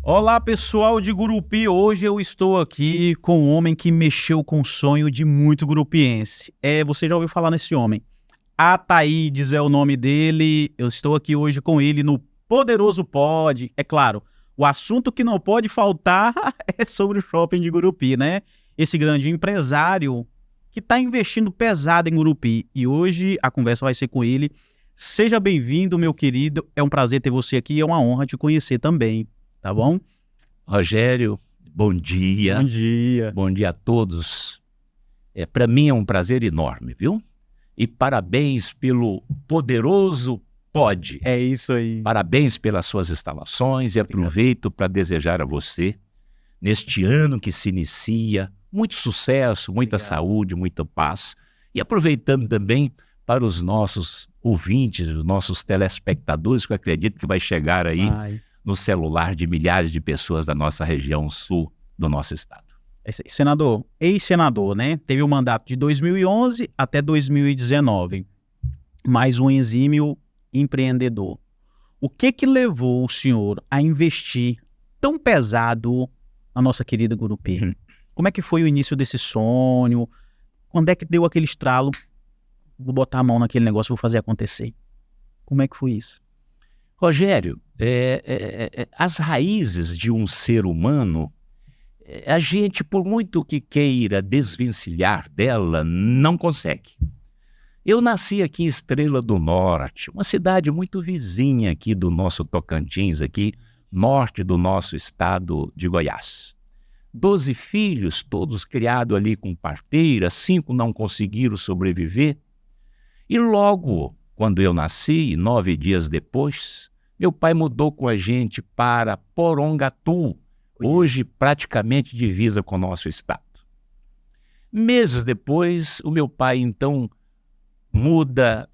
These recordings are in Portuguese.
Olá, pessoal de Gurupi. Hoje eu estou aqui com um homem que mexeu com o sonho de muito gurupiense. Você já ouviu falar nesse homem? Ataídes é o nome dele. Eu estou aqui hoje com ele no Poderoso Pod. É claro, o assunto que não pode faltar é sobre o shopping de Gurupi, né? Esse grande empresário que está investindo pesado em Gurupi. E hoje a conversa vai ser com ele. Seja bem-vindo, meu querido. É um prazer ter você aqui e é uma honra te conhecer também. Tá bom? Rogério, bom dia. Bom dia. Bom dia a todos. Para mim é um prazer enorme, viu? E parabéns pelo Poderoso Pod. É isso aí. Parabéns pelas suas instalações e aproveito para desejar a você, neste ano que se inicia, muito sucesso, muita saúde, muita paz. E aproveitando também para os nossos ouvintes, os nossos telespectadores, que eu acredito que vai chegar aí no celular de milhares de pessoas da nossa região sul do nosso estado. Senador, ex-senador, né? Teve o mandato de 2011 até 2019. Mais um exímio empreendedor. O que levou o senhor a investir tão pesado na nossa querida Gurupi? Como é que foi o início desse sonho? Quando é que deu aquele estralo? Vou botar a mão naquele negócio, vou fazer acontecer. Como é que foi isso? Rogério, as raízes de um ser humano, a gente, por muito que queira desvencilhar dela, não consegue. Eu nasci aqui em Estrela do Norte, uma cidade muito vizinha aqui do nosso Tocantins, aqui, norte do nosso estado de Goiás. 12 filhos, todos criados ali com parteira, 5 não conseguiram sobreviver. E logo, quando eu nasci, 9 dias depois, meu pai mudou com a gente para Porongatu, hoje praticamente divisa com o nosso estado. Meses depois, o meu pai então muda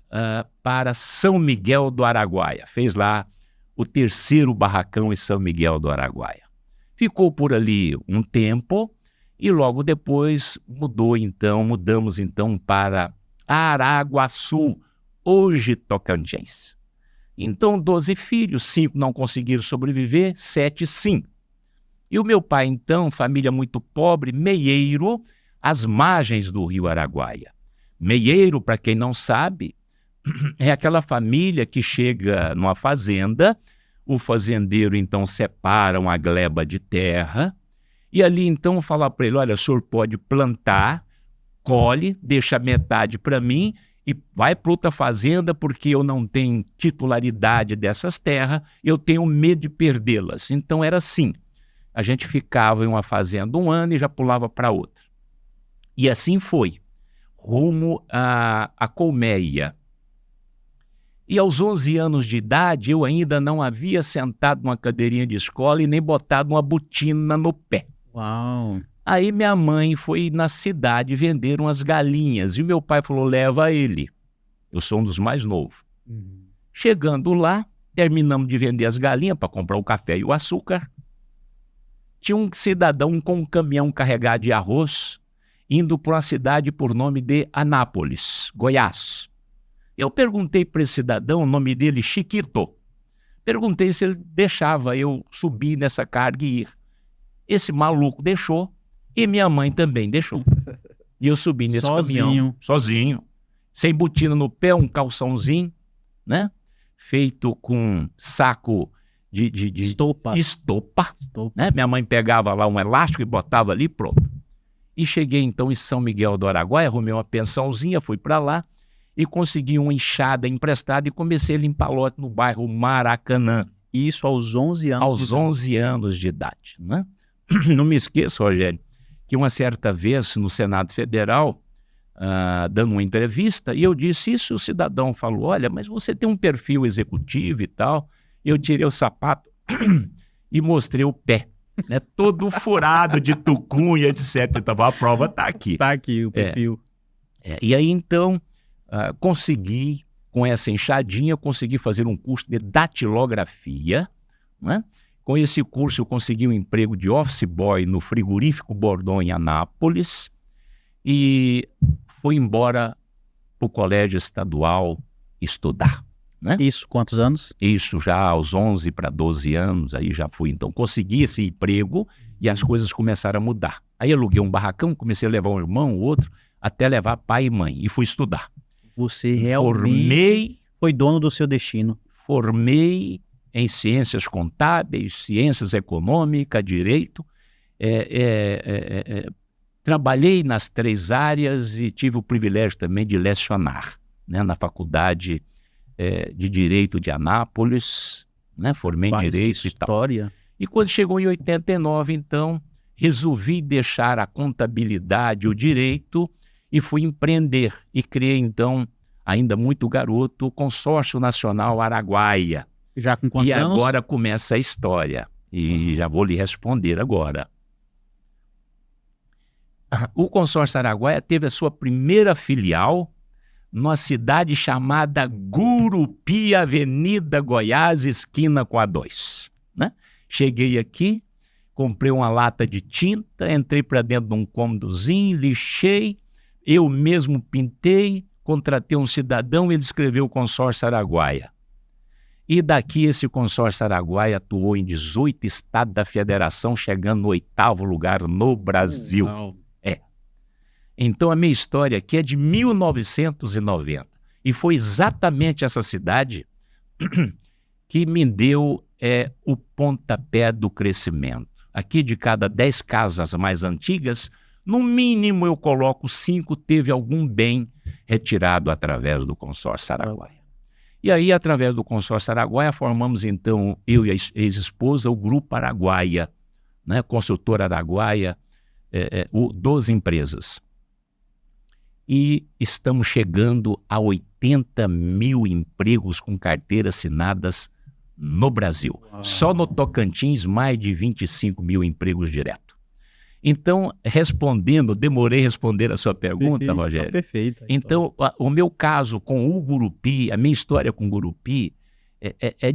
para São Miguel do Araguaia. Fez lá o 3º barracão em São Miguel do Araguaia. Ficou por ali um tempo e logo depois mudamos então para Araguaçu, hoje Tocantins. Então 12 filhos, 5 não conseguiram sobreviver, 7 sim. E o meu pai então, família muito pobre, meieiro, às margens do rio Araguaia. Meieiro, para quem não sabe, é aquela família que chega numa fazenda, o fazendeiro então separa uma gleba de terra e ali então fala para ele, olha, o senhor pode plantar, colhe, deixa metade para mim e vai para outra fazenda porque eu não tenho titularidade dessas terras, eu tenho medo de perdê-las. Então era assim, a gente ficava em uma fazenda um ano e já pulava para outra. E assim foi, rumo à colmeia. E aos 11 anos de idade eu ainda não havia sentado numa cadeirinha de escola e nem botado uma botina no pé. Uau! Aí minha mãe foi na cidade vender umas galinhas e o meu pai falou, leva ele. Eu sou um dos mais novos. Chegando lá, terminamos de vender as galinhas para comprar o café e o açúcar. Tinha um cidadão com um caminhão carregado de arroz indo para uma cidade por nome de Anápolis, Goiás. Eu perguntei para esse cidadão, o nome dele Chiquito. Perguntei se ele deixava eu subir nessa carga e ir. Esse maluco deixou. E minha mãe também deixou. E eu subi nesse caminhão, sozinho, sem botina no pé, um calçãozinho, né? Feito com saco de estopa. Né? Minha mãe pegava lá um elástico e botava ali, pronto. E cheguei então em São Miguel do Araguaia, arrumei uma pensãozinha, fui para lá e consegui uma enxada emprestada e comecei a limpar lote no bairro Maracanã. Isso aos 11 anos Aos 11 anos de idade, né? Não me esqueço, Rogério, que uma certa vez no Senado Federal, dando uma entrevista, e eu disse isso, o cidadão falou, olha, mas você tem um perfil executivo e tal. Eu tirei o sapato e mostrei o pé, né, todo furado de tucunha, etc. Então, a prova está aqui. Está aqui o perfil. E aí, então, consegui, com essa enxadinha, consegui fazer um curso de datilografia, né? Com esse curso eu consegui um emprego de office boy no frigorífico Bordon em Anápolis e fui embora para o colégio estadual estudar. né? Isso, quantos anos? Isso já aos 11 para 12 anos, aí já fui. Então, consegui esse emprego e as coisas começaram a mudar. Aí aluguei um barracão, comecei a levar um irmão, o outro, até levar pai e mãe, e fui estudar. Você realmente foi dono do seu destino. Formei em ciências contábeis, ciências econômicas, direito. Trabalhei nas 3 áreas e tive o privilégio também de lecionar, né, na Faculdade de Direito de Anápolis, né, formei em Direito e tal. História. E quando chegou em 89, então, resolvi deixar a contabilidade, o direito, e fui empreender. E criei, então, ainda muito garoto, o Consórcio Nacional Araguaia. Já com quantos anos? E agora começa a história. E já vou lhe responder agora. O Consórcio Araguaia teve a sua primeira filial numa cidade chamada Gurupi, Avenida Goiás, esquina com a 2. Né? Cheguei aqui, comprei uma lata de tinta, entrei para dentro de um cômodozinho, lixei, eu mesmo pintei, contratei um cidadão e ele escreveu o Consórcio Araguaia. E daqui esse Consórcio Araguaia atuou em 18 estados da federação, chegando no 8º lugar no Brasil. Uau. Então a minha história aqui é de 1990. E foi exatamente essa cidade que me deu o pontapé do crescimento. Aqui de cada 10 casas mais antigas, no mínimo eu coloco 5 teve algum bem retirado através do Consórcio Araguaia. E aí, através do Consórcio Araguaia, formamos então, eu e a ex-esposa, o Grupo Araguaia, né, Consultora Araguaia, 12 empresas. E estamos chegando a 80 mil empregos com carteiras assinadas no Brasil. Uau. Só no Tocantins, mais de 25 mil empregos direto. Então, demorei a responder a sua pergunta, Perfeito, Rogério. Perfeito. Então, o meu caso com o Gurupi, a minha história com o Gurupi é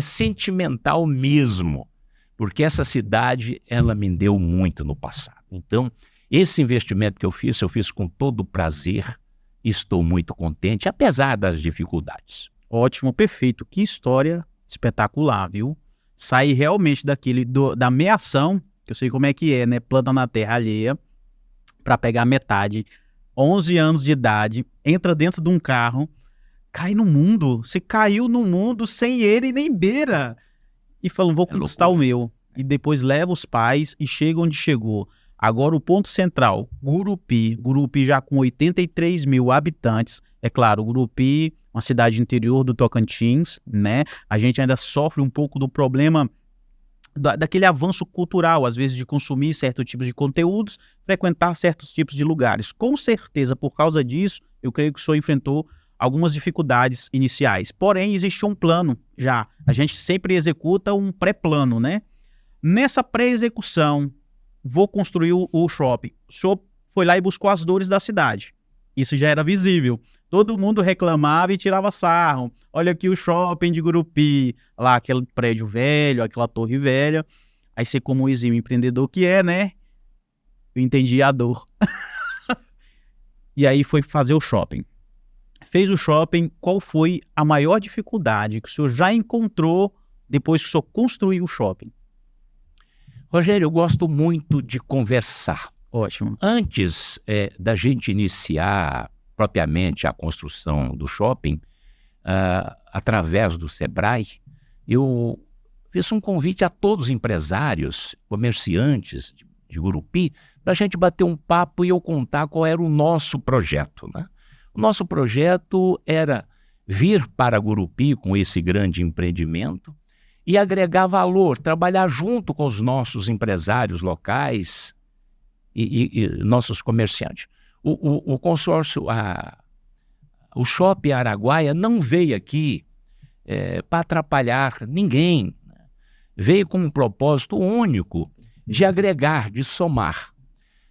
sentimental mesmo, porque essa cidade, ela me deu muito no passado. Então, esse investimento que eu fiz com todo prazer, estou muito contente, apesar das dificuldades. Ótimo, perfeito. Que história espetacular, viu? Sair realmente da meação, que eu sei como é que é, né? Planta na terra alheia, para pegar metade, 11 anos de idade, entra dentro de um carro, cai no mundo. Você caiu no mundo sem ele nem beira. E falou, vou conquistar o meu. E depois leva os pais e chega onde chegou. Agora o ponto central, Gurupi já com 83 mil habitantes. É claro, Gurupi, uma cidade interior do Tocantins, né? A gente ainda sofre um pouco do problema daquele avanço cultural, às vezes de consumir certos tipos de conteúdos, frequentar certos tipos de lugares. Com certeza, por causa disso, eu creio que o senhor enfrentou algumas dificuldades iniciais. Porém, existe um plano já. A gente sempre executa um pré-plano, né? Nessa pré-execução, vou construir o shopping. O senhor foi lá e buscou as dores da cidade. Isso já era visível. Todo mundo reclamava e tirava sarro. Olha aqui o shopping de Gurupi, lá aquele prédio velho, aquela torre velha. Aí você, como exímio empreendedor que é, né? Eu entendi a dor. E aí foi fazer o shopping. Fez o shopping, qual foi a maior dificuldade que o senhor já encontrou depois que o senhor construiu o shopping? Rogério, eu gosto muito de conversar. Ótimo. Antes da gente iniciar propriamente a construção do shopping, através do Sebrae, eu fiz um convite a todos os empresários, comerciantes de Gurupi, para a gente bater um papo e eu contar qual era o nosso projeto, né? O nosso projeto era vir para Gurupi com esse grande empreendimento e agregar valor, trabalhar junto com os nossos empresários locais e nossos comerciantes. O consórcio, o Shopping Araguaia não veio aqui para atrapalhar ninguém. Veio com um propósito único de agregar, de somar.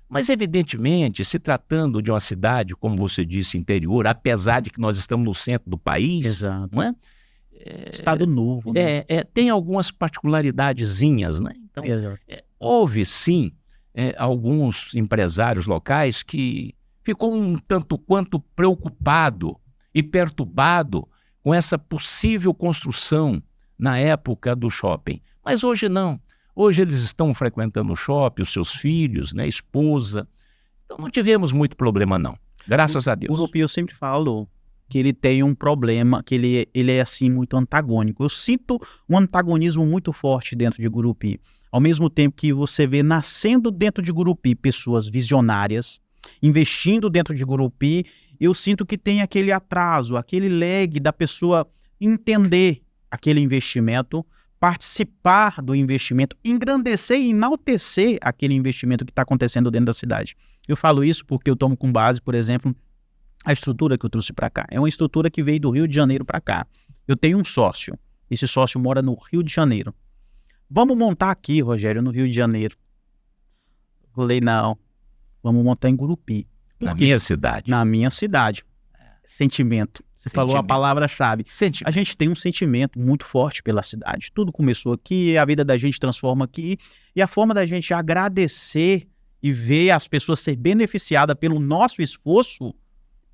Mas, evidentemente, se tratando de uma cidade, como você disse, interior, apesar de que nós estamos no centro do país, Exato. Não é? Estado novo, né? Tem algumas particularidadezinhas, né? Então, houve, sim, alguns empresários locais que ficou um tanto quanto preocupado e perturbado com essa possível construção na época do shopping. Mas hoje não. Hoje eles estão frequentando o shopping, os seus filhos, né, esposa. Então não tivemos muito problema não, graças a Deus. O Grupi, eu sempre falo que ele tem um problema, que ele é assim muito antagônico. Eu sinto um antagonismo muito forte dentro de Grupi. Ao mesmo tempo que você vê nascendo dentro de Grupi pessoas visionárias, investindo dentro de Grupi, eu sinto que tem aquele atraso, aquele lag da pessoa entender aquele investimento, participar do investimento, engrandecer e enaltecer aquele investimento que está acontecendo dentro da cidade. Eu falo isso porque eu tomo com base, por exemplo, a estrutura que eu trouxe para cá. É uma estrutura que veio do Rio de Janeiro para cá. Eu tenho um sócio. Esse sócio mora no Rio de Janeiro. Vamos montar aqui, Rogério, no Rio de Janeiro. Falei, não. Vamos montar em Grupi. Na minha cidade. Na minha cidade. Sentimento. Você falou a palavra-chave. A gente tem um sentimento muito forte pela cidade. Tudo começou aqui, a vida da gente transforma aqui. E a forma da gente agradecer e ver as pessoas ser beneficiadas pelo nosso esforço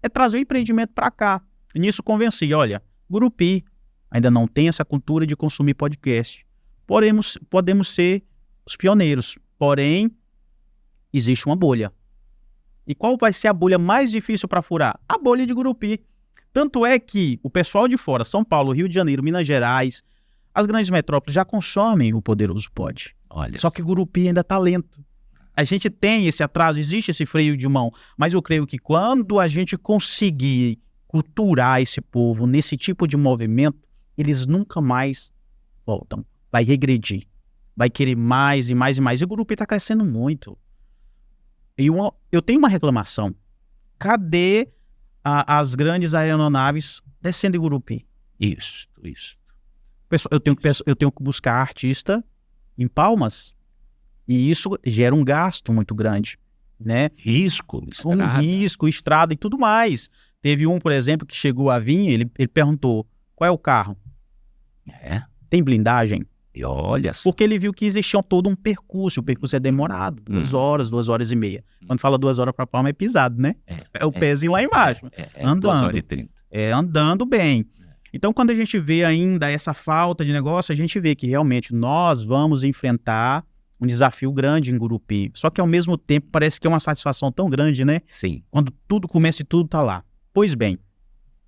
é trazer o empreendimento para cá. E nisso convenci, olha, Grupi ainda não tem essa cultura de consumir podcast. Podemos ser os pioneiros, porém, existe uma bolha. E qual vai ser a bolha mais difícil para furar? A bolha de Grupi. Tanto é que o pessoal de fora, São Paulo, Rio de Janeiro, Minas Gerais, as grandes metrópoles já consomem o Poderoso Pod. Olha. Só que Grupi ainda está lento. A gente tem esse atraso, existe esse freio de mão, mas eu creio que quando a gente conseguir culturar esse povo nesse tipo de movimento, eles nunca mais voltam. Vai regredir, vai querer mais e mais e mais. E o Grupi está crescendo muito. E eu tenho uma reclamação. Cadê as grandes aeronaves descendo em Grupi? Isso. Pessoal, eu tenho que buscar artista em Palmas. E isso gera um gasto muito grande, né? Risco, estrada. Estrada e tudo mais. Teve um, por exemplo, que chegou a vir, ele perguntou, qual é o carro? Tem blindagem? E olha só. Porque ele viu que existia todo um percurso, o percurso é demorado, 2 horas, 2 horas e meia. Quando fala 2 horas para Palma é pisado, né? É o pezinho lá embaixo, andando. 2 horas e 30. Andando bem. Então, quando a gente vê ainda essa falta de negócio, a gente vê que realmente nós vamos enfrentar um desafio grande em Grupi. Só que ao mesmo tempo parece que é uma satisfação tão grande, né? Sim. Quando tudo começa e tudo tá lá. Pois bem,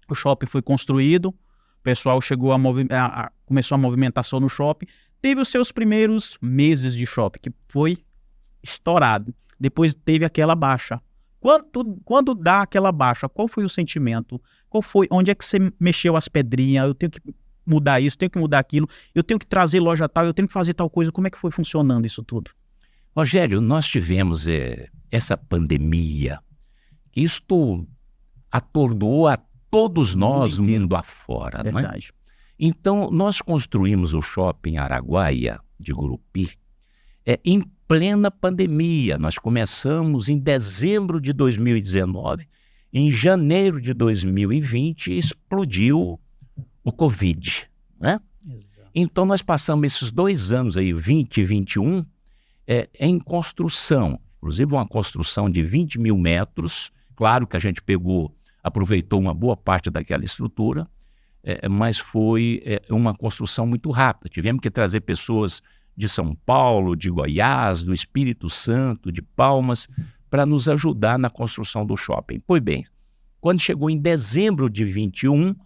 o shopping foi construído, o pessoal chegou começou a movimentação no shopping, teve os seus primeiros meses de shopping, que foi estourado. Depois teve aquela baixa. Quando dá aquela baixa, qual foi o sentimento? Onde é que você mexeu as pedrinhas? Eu tenho que mudar isso, tenho que mudar aquilo, eu tenho que trazer loja tal, eu tenho que fazer tal coisa. Como é que foi funcionando isso tudo? Rogério, nós tivemos essa pandemia, que isto atordoou a todos nós, mundo afora. Verdade. Não é? Então, nós construímos o shopping Araguaia de Grupi em plena pandemia. Nós começamos em dezembro de 2019, em janeiro de 2020 explodiu o Covid, né? Exato. Então nós passamos esses 2 anos aí, 20 e 21, em construção, inclusive uma construção de 20 mil metros. Claro que a gente aproveitou uma boa parte daquela estrutura, mas foi uma construção muito rápida. Tivemos que trazer pessoas de São Paulo, de Goiás, do Espírito Santo, de Palmas, para nos ajudar na construção do shopping. Pois bem, quando chegou em dezembro de 21,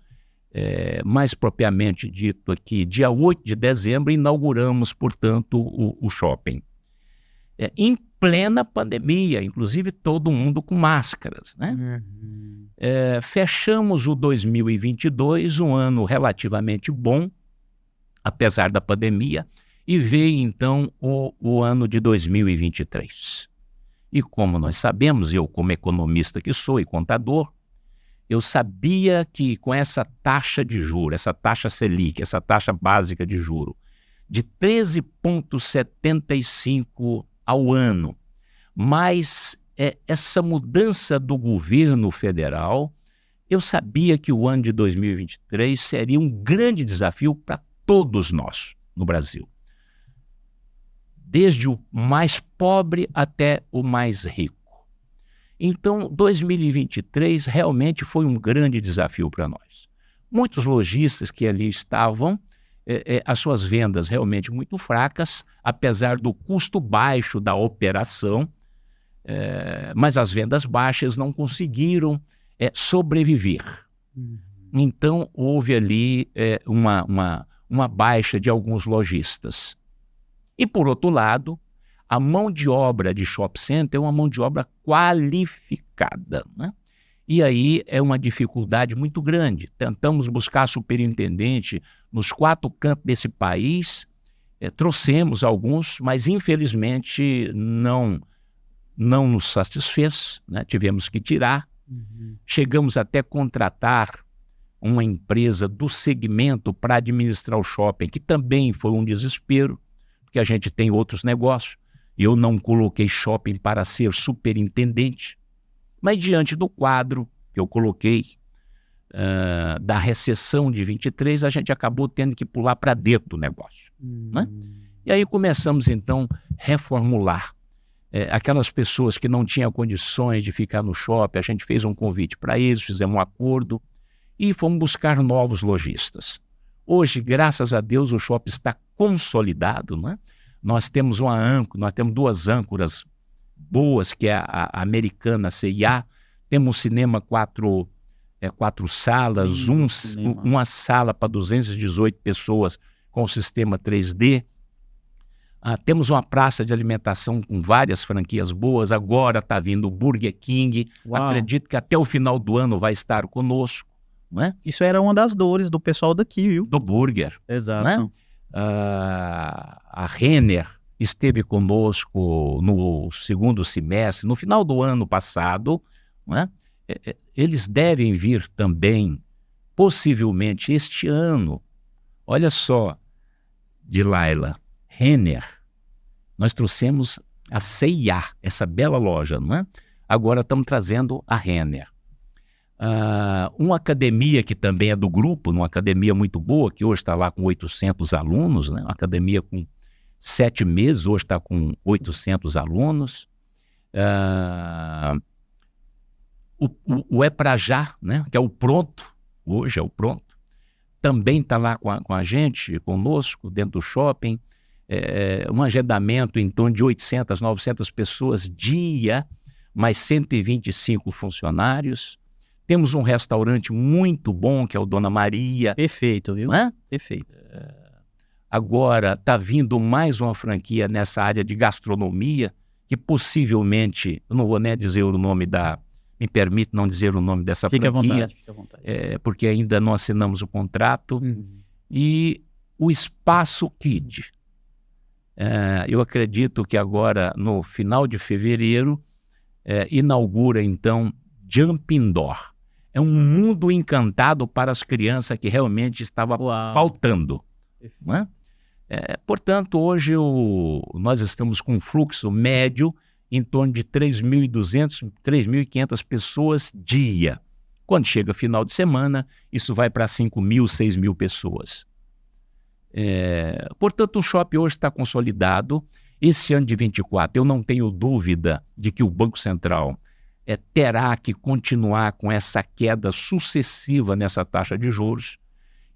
mais propriamente dito aqui, dia 8 de dezembro, inauguramos, portanto, o shopping. Em plena pandemia, inclusive todo mundo com máscaras, né? Fechamos o 2022, um ano relativamente bom, apesar da pandemia, e veio então o ano de 2023. E como nós sabemos, eu como economista que sou e contador, eu sabia que com essa taxa de juros, essa taxa Selic, essa taxa básica de juro, de 13,75 ao ano, mas essa mudança do governo federal, eu sabia que o ano de 2023 seria um grande desafio para todos nós no Brasil. Desde o mais pobre até o mais rico. Então, 2023 realmente foi um grande desafio para nós. muitos lojistas que ali estavam, as suas vendas realmente muito fracas, apesar do custo baixo da operação, mas as vendas baixas não conseguiram sobreviver. Então, houve ali uma baixa de alguns lojistas. E, por outro lado, a mão de obra de shopping center é uma mão de obra qualificada, né? E aí é uma dificuldade muito grande. Tentamos buscar superintendente nos 4 cantos desse país, trouxemos alguns, mas infelizmente não nos satisfez, né? Tivemos que tirar. Chegamos até a contratar uma empresa do segmento para administrar o shopping, que também foi um desespero, porque a gente tem outros negócios. Eu não coloquei shopping para ser superintendente, mas diante do quadro que eu coloquei, da recessão de 23, a gente acabou tendo que pular para dentro do negócio. Né? E aí começamos, então, a reformular. Aquelas pessoas que não tinham condições de ficar no shopping, a gente fez um convite para eles, fizemos um acordo e fomos buscar novos lojistas. Hoje, graças a Deus, o shopping está consolidado, né? Nós temos nós temos 2 âncoras boas, que é a Americana CIA, temos um cinema 4 salas, uma sala para 218 pessoas com o sistema 3D. Temos uma praça de alimentação com várias franquias boas, agora está vindo o Burger King. Uau. Acredito que até o final do ano vai estar conosco. Né? Isso era uma das dores do pessoal daqui, viu? Do burger. Exato. Né? A Renner esteve conosco no 2º semestre, no final do ano passado. Né? Eles devem vir também, possivelmente, este ano. Olha só, Dilaila, Renner, nós trouxemos a CIA, essa bela loja, não é? Agora estamos trazendo a Renner. Uma academia que também é do grupo, uma academia muito boa, que hoje está lá com 800 alunos, né? Uma academia com 7 meses, hoje está com 800 alunos. O É Pra Já, né? Que é o Pronto, hoje é o Pronto, também está lá com a gente, conosco, dentro do shopping. Um agendamento em torno de 800, 900 pessoas dia, mais 125 funcionários. Temos um restaurante muito bom, que é o Dona Maria. Perfeito, viu? Perfeito. Agora está vindo mais uma franquia nessa área de gastronomia, que possivelmente, eu não vou nem dizer o nome me permite não dizer o nome dessa franquia. Fique à vontade. Porque ainda não assinamos o contrato. E o Espaço Kid. Eu acredito que agora, no final de fevereiro, inaugura, então, Jumping Door. É um mundo encantado para as crianças que realmente estava faltando. Né? Portanto, hoje nós estamos com um fluxo médio em torno de 3.200, 3.500 pessoas dia. Quando chega final de semana, isso vai para 5.000, 6.000 pessoas. Portanto, o shopping hoje está consolidado. Esse ano de 24, eu não tenho dúvida de que o Banco Central terá que continuar com essa queda sucessiva nessa taxa de juros,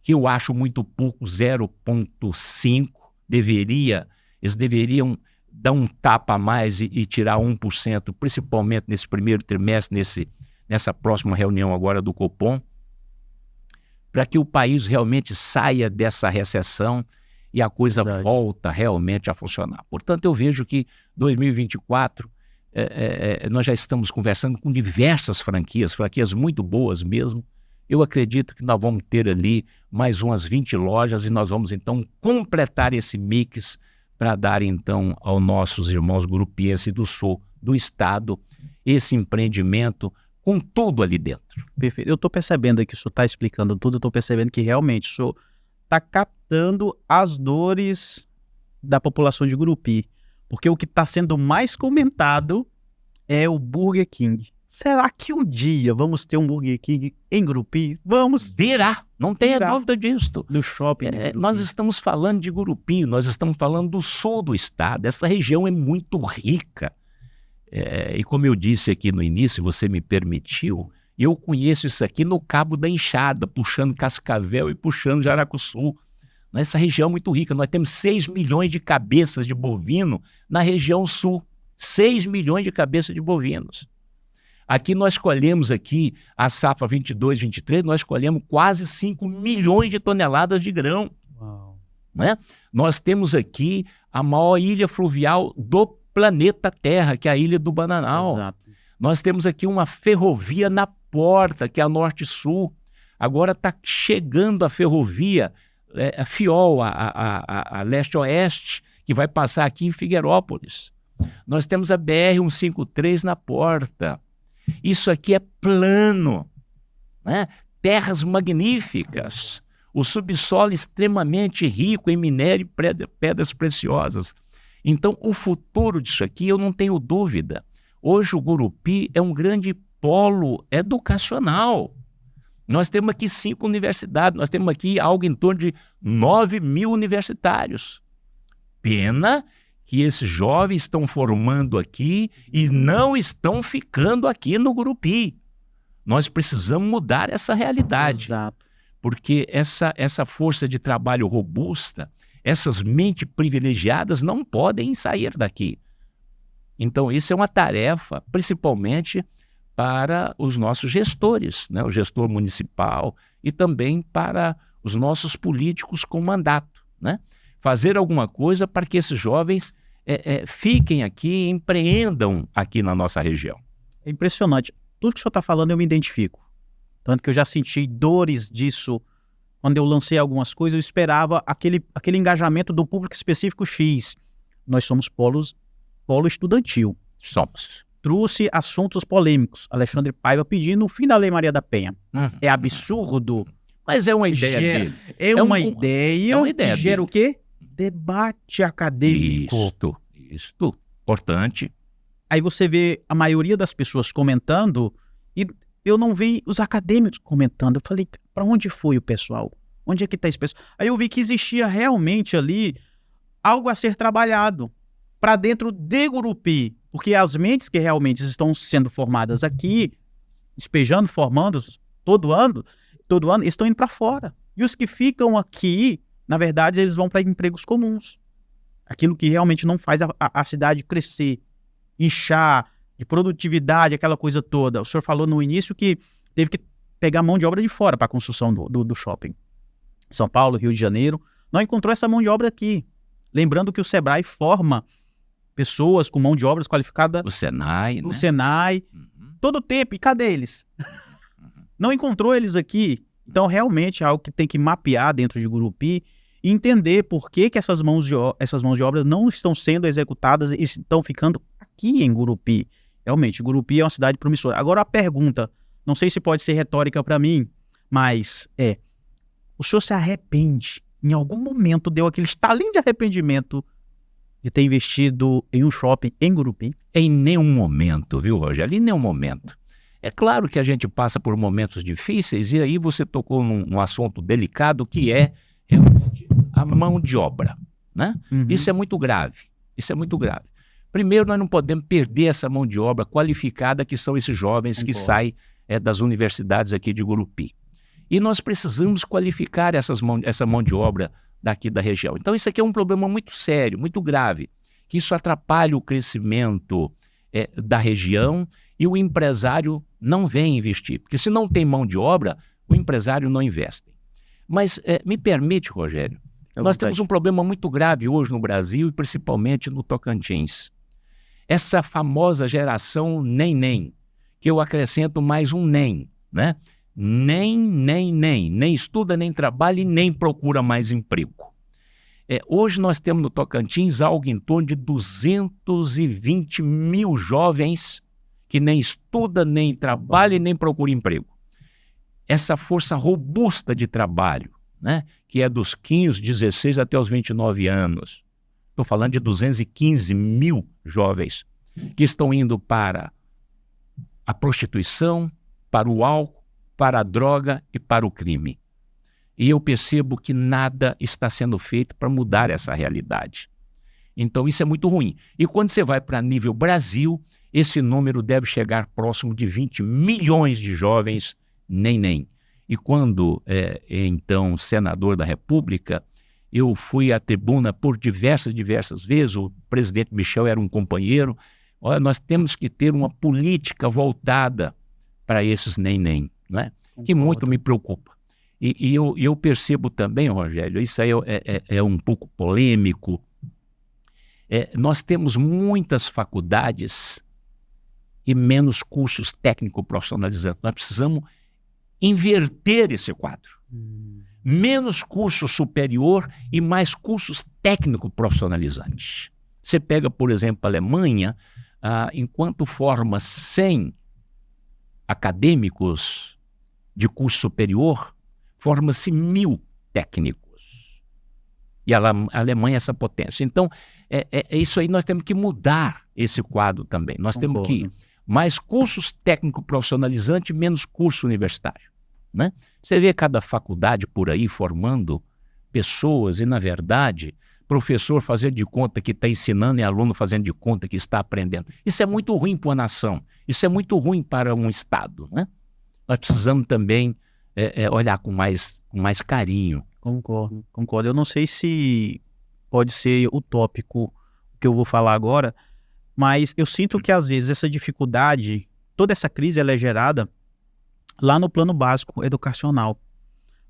que eu acho muito pouco, 0,5%. Eles deveriam dar um tapa a mais e tirar 1%, principalmente nesse primeiro trimestre, nessa próxima reunião agora do Copom, para que o país realmente saia dessa recessão e a coisa volta realmente a funcionar. Portanto, eu vejo que 2024, nós já estamos conversando com diversas franquias muito boas mesmo. Eu acredito que nós vamos ter ali mais umas 20 lojas e nós vamos, então, completar esse mix para dar, então, aos nossos irmãos grupienses do sul do estado esse empreendimento com tudo ali dentro. Perfeito. Eu estou percebendo que o senhor está explicando tudo, eu estou percebendo que realmente o senhor está captando as dores da população de Gurupi, porque o que está sendo mais comentado é o Burger King. Será que um dia vamos ter um Burger King em Gurupi? Vamos. Virá, não tenha dúvida disso. No shopping. Nós estamos falando de Gurupi, nós estamos falando do sul do estado. Essa região é muito rica. E como eu disse aqui no início, você me permitiu, Eu conheço isso aqui no Cabo da Enxada, puxando Cascavel e puxando Jaracuçu. Nessa região muito rica, nós temos 6 milhões de cabeças de bovino na região sul. 6 milhões de cabeças de bovinos. Aqui nós colhemos aqui, a safra 22, 23, nós colhemos quase 5 milhões de toneladas de grão. Uau. Né? Nós temos aqui a maior ilha fluvial do planeta Terra, que é a Ilha do Bananal. Exato. Nós temos aqui uma ferrovia na porta, que é a Norte-Sul. Agora está chegando a ferrovia, a Fiol, a Leste-Oeste, que vai passar aqui em Figueirópolis. Nós temos a BR-153 na porta. Isso aqui é plano, né? Terras magníficas, o subsolo extremamente rico em minério e pedras preciosas. Então, o futuro disso aqui, eu não tenho dúvida. Hoje o Gurupi é um grande polo educacional. Nós temos aqui 5 universidades, nós temos aqui algo em torno de 9 mil universitários. Pena que esses jovens estão formando aqui e não estão ficando aqui no Gurupi. Nós precisamos mudar essa realidade. Exato. Porque essa força de trabalho robusta, essas mentes privilegiadas não podem sair daqui. Então, isso é uma tarefa, principalmente para os nossos gestores, né? O gestor municipal e também para os nossos políticos com mandato, né? Fazer alguma coisa para que esses jovens fiquem aqui, empreendam aqui na nossa região. É impressionante. Tudo que o senhor está falando eu me identifico. Tanto que eu já senti dores disso. Quando eu lancei algumas coisas, eu esperava aquele engajamento do público específico X. Nós somos polo estudantil. Somos. Trouxe assuntos polêmicos. Alexandre Paiva pedindo o fim da Lei Maria da Penha. É absurdo. Mas é uma ideia dele. É uma ideia que gera dele. o quê? Debate acadêmico. Isto. Importante. Aí você vê a maioria das pessoas comentando e eu não vi os acadêmicos comentando. Eu falei, para onde foi o pessoal? Onde é que está esse pessoal? Aí eu vi que existia realmente ali algo a ser trabalhado para dentro de Gurupi, porque as mentes que realmente estão sendo formadas aqui, despejando, formando todo ano, estão indo para fora. E os que ficam aqui, na verdade, eles vão para empregos comuns. Aquilo que realmente não faz a cidade crescer, inchar, de produtividade, aquela coisa toda. O senhor falou no início que teve que pegar mão de obra de fora para a construção do shopping. São Paulo, Rio de Janeiro, não encontrou essa mão de obra aqui. Lembrando que o Sebrae forma pessoas com mão de obra qualificada. O Senai, o né? Senai, todo o tempo. E cadê eles? Não encontrou eles aqui. Então, realmente, é algo que tem que mapear dentro de Gurupi e entender por que essas mãos de obra não estão sendo executadas e estão ficando aqui em Gurupi. Realmente, Gurupi é uma cidade promissora. Agora, a pergunta, não sei se pode ser retórica para mim, mas o senhor se arrepende? Em algum momento deu aquele estalinho de arrependimento de ter investido em um shopping em Gurupi? Em nenhum momento, viu, Rogério? Em nenhum momento. É claro que a gente passa por momentos difíceis e aí você tocou num assunto delicado que é realmente a mão de obra, né? Isso é muito grave. Isso é muito grave. Primeiro, nós não podemos perder essa mão de obra qualificada que são esses jovens que saem das universidades aqui de Gurupi. E nós precisamos qualificar essa mão de obra daqui da região. Então, isso aqui é um problema muito sério, muito grave, que isso atrapalha o crescimento da região e o empresário não vem investir. Porque se não tem mão de obra, o empresário não investe. Mas me permite, Rogério, nós temos um problema muito grave hoje no Brasil e principalmente no Tocantins. Essa famosa geração nem, que eu acrescento mais um nem, né? Nem estuda, nem trabalha e nem procura mais emprego. Hoje nós temos no Tocantins algo em torno de 220 mil jovens que nem estuda, nem trabalha e nem procura emprego. Essa força robusta de trabalho, né, que é dos 15, 16 até os 29 anos. Estou falando de 215 mil jovens que estão indo para a prostituição, para o álcool, para a droga e para o crime. E eu percebo que nada está sendo feito para mudar essa realidade. Então isso é muito ruim. E quando você vai para nível Brasil, esse número deve chegar próximo de 20 milhões de jovens nem. E quando, então, senador da República, eu fui à tribuna por diversas vezes, o presidente Michel era um companheiro. Olha, nós temos que ter uma política voltada para esses nem, né? Que muito me preocupa. E eu percebo também, Rogério, isso aí é um pouco polêmico, nós temos muitas faculdades e menos cursos técnico-profissionalizantes. Nós precisamos inverter esse quadro. Menos curso superior e mais cursos técnico-profissionalizantes. Você pega, por exemplo, a Alemanha, enquanto forma 100 acadêmicos de curso superior, forma-se 1.000 técnicos. E a Alemanha é essa potência. Então, isso aí, nós temos que mudar esse quadro também. Nós temos que mais cursos técnico-profissionalizantes, menos curso universitário, né? Você vê cada faculdade por aí formando pessoas e, na verdade, professor fazendo de conta que está ensinando e aluno fazendo de conta que está aprendendo. Isso é muito ruim para uma nação. Isso é muito ruim para um Estado, né? Nós precisamos também olhar com mais carinho. Concordo. Eu não sei se pode ser utópico o que eu vou falar agora, mas eu sinto que, às vezes, essa dificuldade, toda essa crise, ela é gerada lá no plano básico educacional.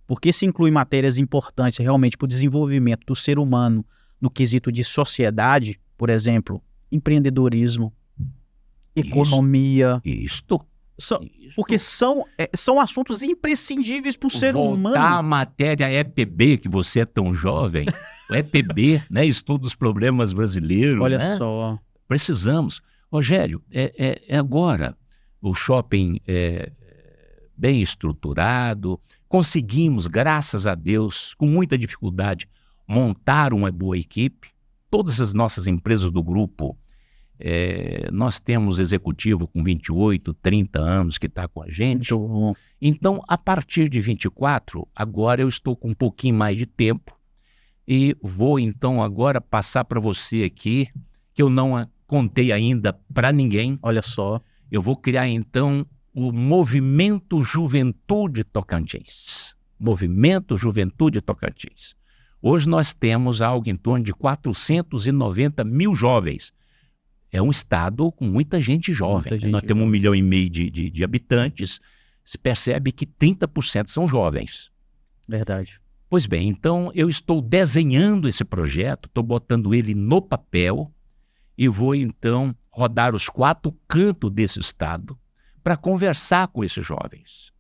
Porque se inclui matérias importantes realmente para o desenvolvimento do ser humano no quesito de sociedade, por exemplo, empreendedorismo, economia. Porque são assuntos imprescindíveis para o ser humano. Voltar à matéria EPB, que você é tão jovem, o EPB, né? Estuda os problemas brasileiros. Olha, né? Só. Precisamos. Rogério, agora o shopping bem estruturado, conseguimos, graças a Deus, com muita dificuldade, montar uma boa equipe. Todas as nossas empresas do grupo, nós temos executivo com 28, 30 anos que está com a gente. Então, a partir de 24, agora eu estou com um pouquinho mais de tempo e vou então agora passar para você aqui, que eu não contei ainda para ninguém. Olha só. Eu vou criar então o Movimento Juventude Tocantins. Movimento Juventude Tocantins. Hoje nós temos algo em torno de 490 mil jovens. É um estado com muita gente jovem. Nós temos 1,5 milhão de habitantes. Se percebe que 30% são jovens. Verdade. Pois bem, então eu estou desenhando esse projeto, estou botando ele no papel e vou então rodar os 4 cantos desse estado para conversar com esses jovens.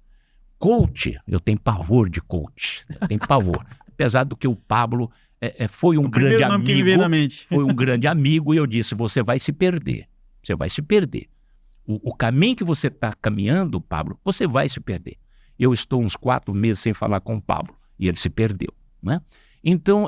Coach, eu tenho pavor de coach, eu tenho pavor. Apesar do que o Pablo foi um grande amigo, e eu disse, você vai se perder, você vai se perder. O caminho que você está caminhando, Pablo, você vai se perder. Eu estou uns 4 meses sem falar com o Pablo, e ele se perdeu, né? Então,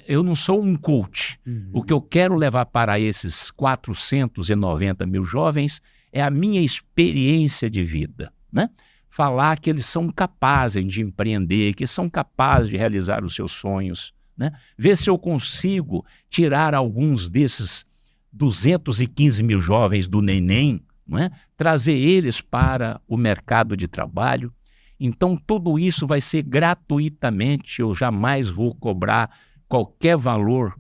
eu não sou um coach. O que eu quero levar para esses 490 mil jovens é a minha experiência de vida, né? Falar que eles são capazes de empreender, que são capazes de realizar os seus sonhos, né? Ver se eu consigo tirar alguns desses 215 mil jovens do neném, né? Trazer eles para o mercado de trabalho. Então, tudo isso vai ser gratuitamente, eu jamais vou cobrar qualquer valor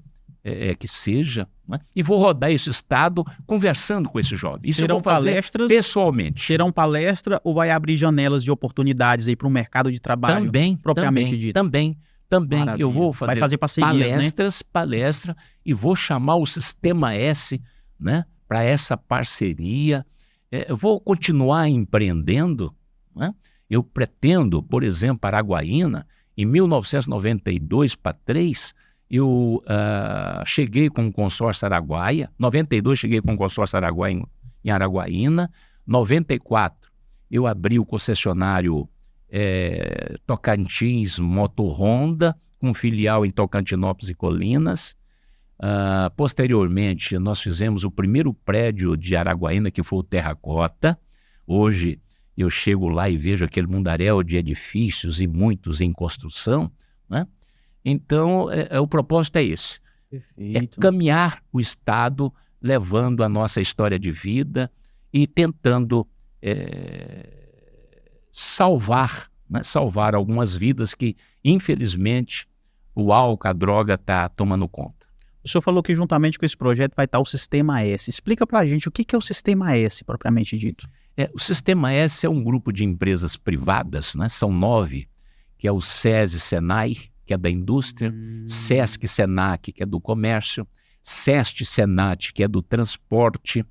que seja, né? E vou rodar esse estado conversando com esses jovens. Isso serão eu vou fazer palestras pessoalmente. Serão palestra ou vai abrir janelas de oportunidades aí para o mercado de trabalho? Propriamente dito. Também. Maravilha. Eu vou fazer parcerias, palestra e vou chamar o Sistema S, né, para essa parceria. Eu vou continuar empreendendo, né? Eu pretendo, por exemplo, Araguaína, em 1992 para 3, eu cheguei com o consórcio Araguaia, 92 cheguei com o consórcio Araguaia em Araguaína, 94 eu abri o concessionário Tocantins Moto Honda, com filial em Tocantinópolis e Colinas. Posteriormente, nós fizemos o primeiro prédio de Araguaína, que foi o Terracota. Hoje eu chego lá e vejo aquele mundaréu de edifícios e muitos em construção, né? Então, o propósito é esse. Perfeito. É caminhar o Estado levando a nossa história de vida e tentando salvar algumas vidas que, infelizmente, o álcool, a droga está tomando conta. O senhor falou que juntamente com esse projeto vai estar o Sistema S. Explica para a gente o que é o Sistema S, propriamente dito. O Sistema S é um grupo de empresas privadas, né? São 9, que é o SESI, Senai, que é da indústria, SESC, Senac, que é do comércio, SEST, Senat, que é do transporte,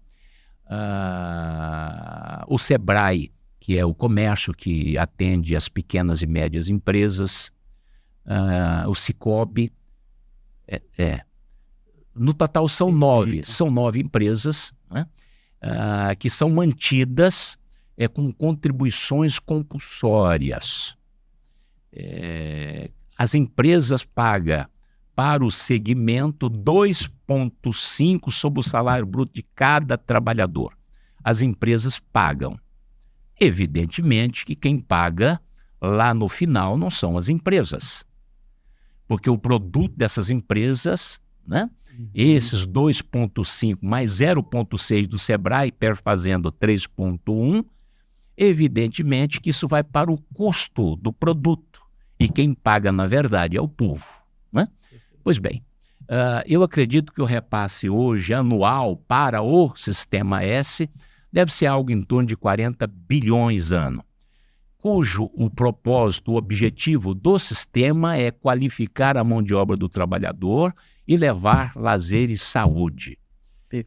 o SEBRAE, que é o comércio que atende as pequenas e médias empresas, o Sicobi. No total são 9 empresas, né, que são mantidas com contribuições compulsórias. As empresas pagam para o segmento 2,5 sobre o salário bruto de cada trabalhador. As empresas pagam. Evidentemente que quem paga lá no final não são as empresas, porque o produto dessas empresas, né, esses 2,5 mais 0,6 do SEBRAE, perfazendo 3,1, evidentemente que isso vai para o custo do produto. E quem paga, na verdade, é o povo, né? Pois bem, eu acredito que o repasse hoje anual para o Sistema S deve ser algo em torno de 40 bilhões ano, cujo o propósito, o objetivo do sistema é qualificar a mão de obra do trabalhador e levar lazer e saúde.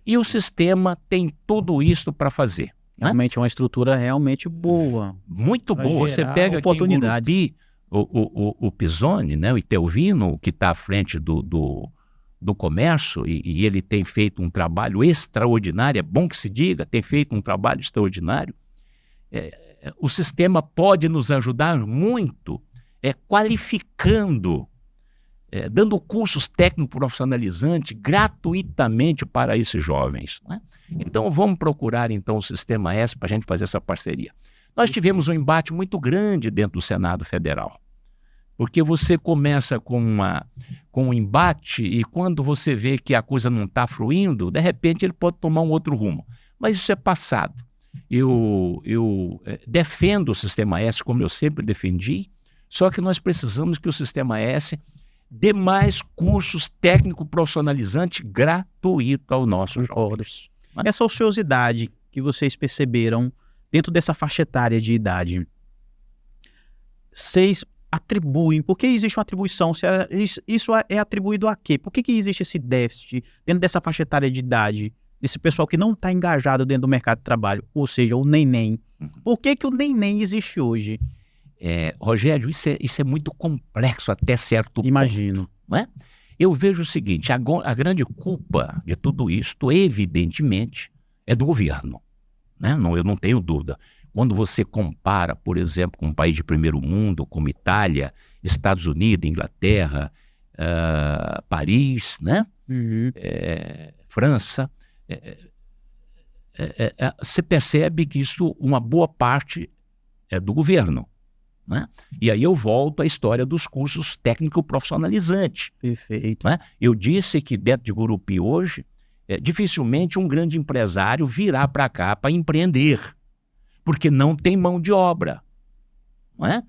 E o sistema tem tudo isso para fazer. Realmente é uma estrutura realmente boa. Muito boa. Você pega aqui em Gurupi, o Pisoni, né, o Itelvino, que está à frente do comércio, e ele tem feito um trabalho extraordinário, é bom que se diga, tem feito um trabalho extraordinário. O sistema pode nos ajudar muito qualificando, dando cursos técnico-profissionalizantes gratuitamente para esses jovens, né? Então vamos procurar então o Sistema S para a gente fazer essa parceria. Nós tivemos um embate muito grande dentro do Senado Federal, porque você começa com um embate e quando você vê que a coisa não está fluindo, de repente ele pode tomar um outro rumo. Mas isso é passado. Eu defendo o Sistema S como eu sempre defendi, só que nós precisamos que o Sistema S dê mais cursos técnico-profissionalizantes gratuitos aos nossos jovens. Essa ociosidade que vocês perceberam dentro dessa faixa etária de idade, vocês atribuem, por que existe uma atribuição? Isso é atribuído a quê? Por que existe esse déficit dentro dessa faixa etária de idade, desse pessoal que não está engajado dentro do mercado de trabalho, ou seja, o neném? Por que o neném existe hoje? Rogério, isso é muito complexo até certo Imagino. ponto, não é? Eu vejo o seguinte, a grande culpa de tudo isto, evidentemente, é do governo, né? Eu não tenho dúvida. Quando você compara, por exemplo, com um país de primeiro mundo, como Itália, Estados Unidos, Inglaterra, Paris, né? França, você percebe que isso, uma boa parte é do governo, né? E aí eu volto à história dos cursos técnico-profissionalizantes. Perfeito. Né? Eu disse que dentro de Gurupi hoje, dificilmente um grande empresário virá para cá para empreender, porque não tem mão de obra. Não é?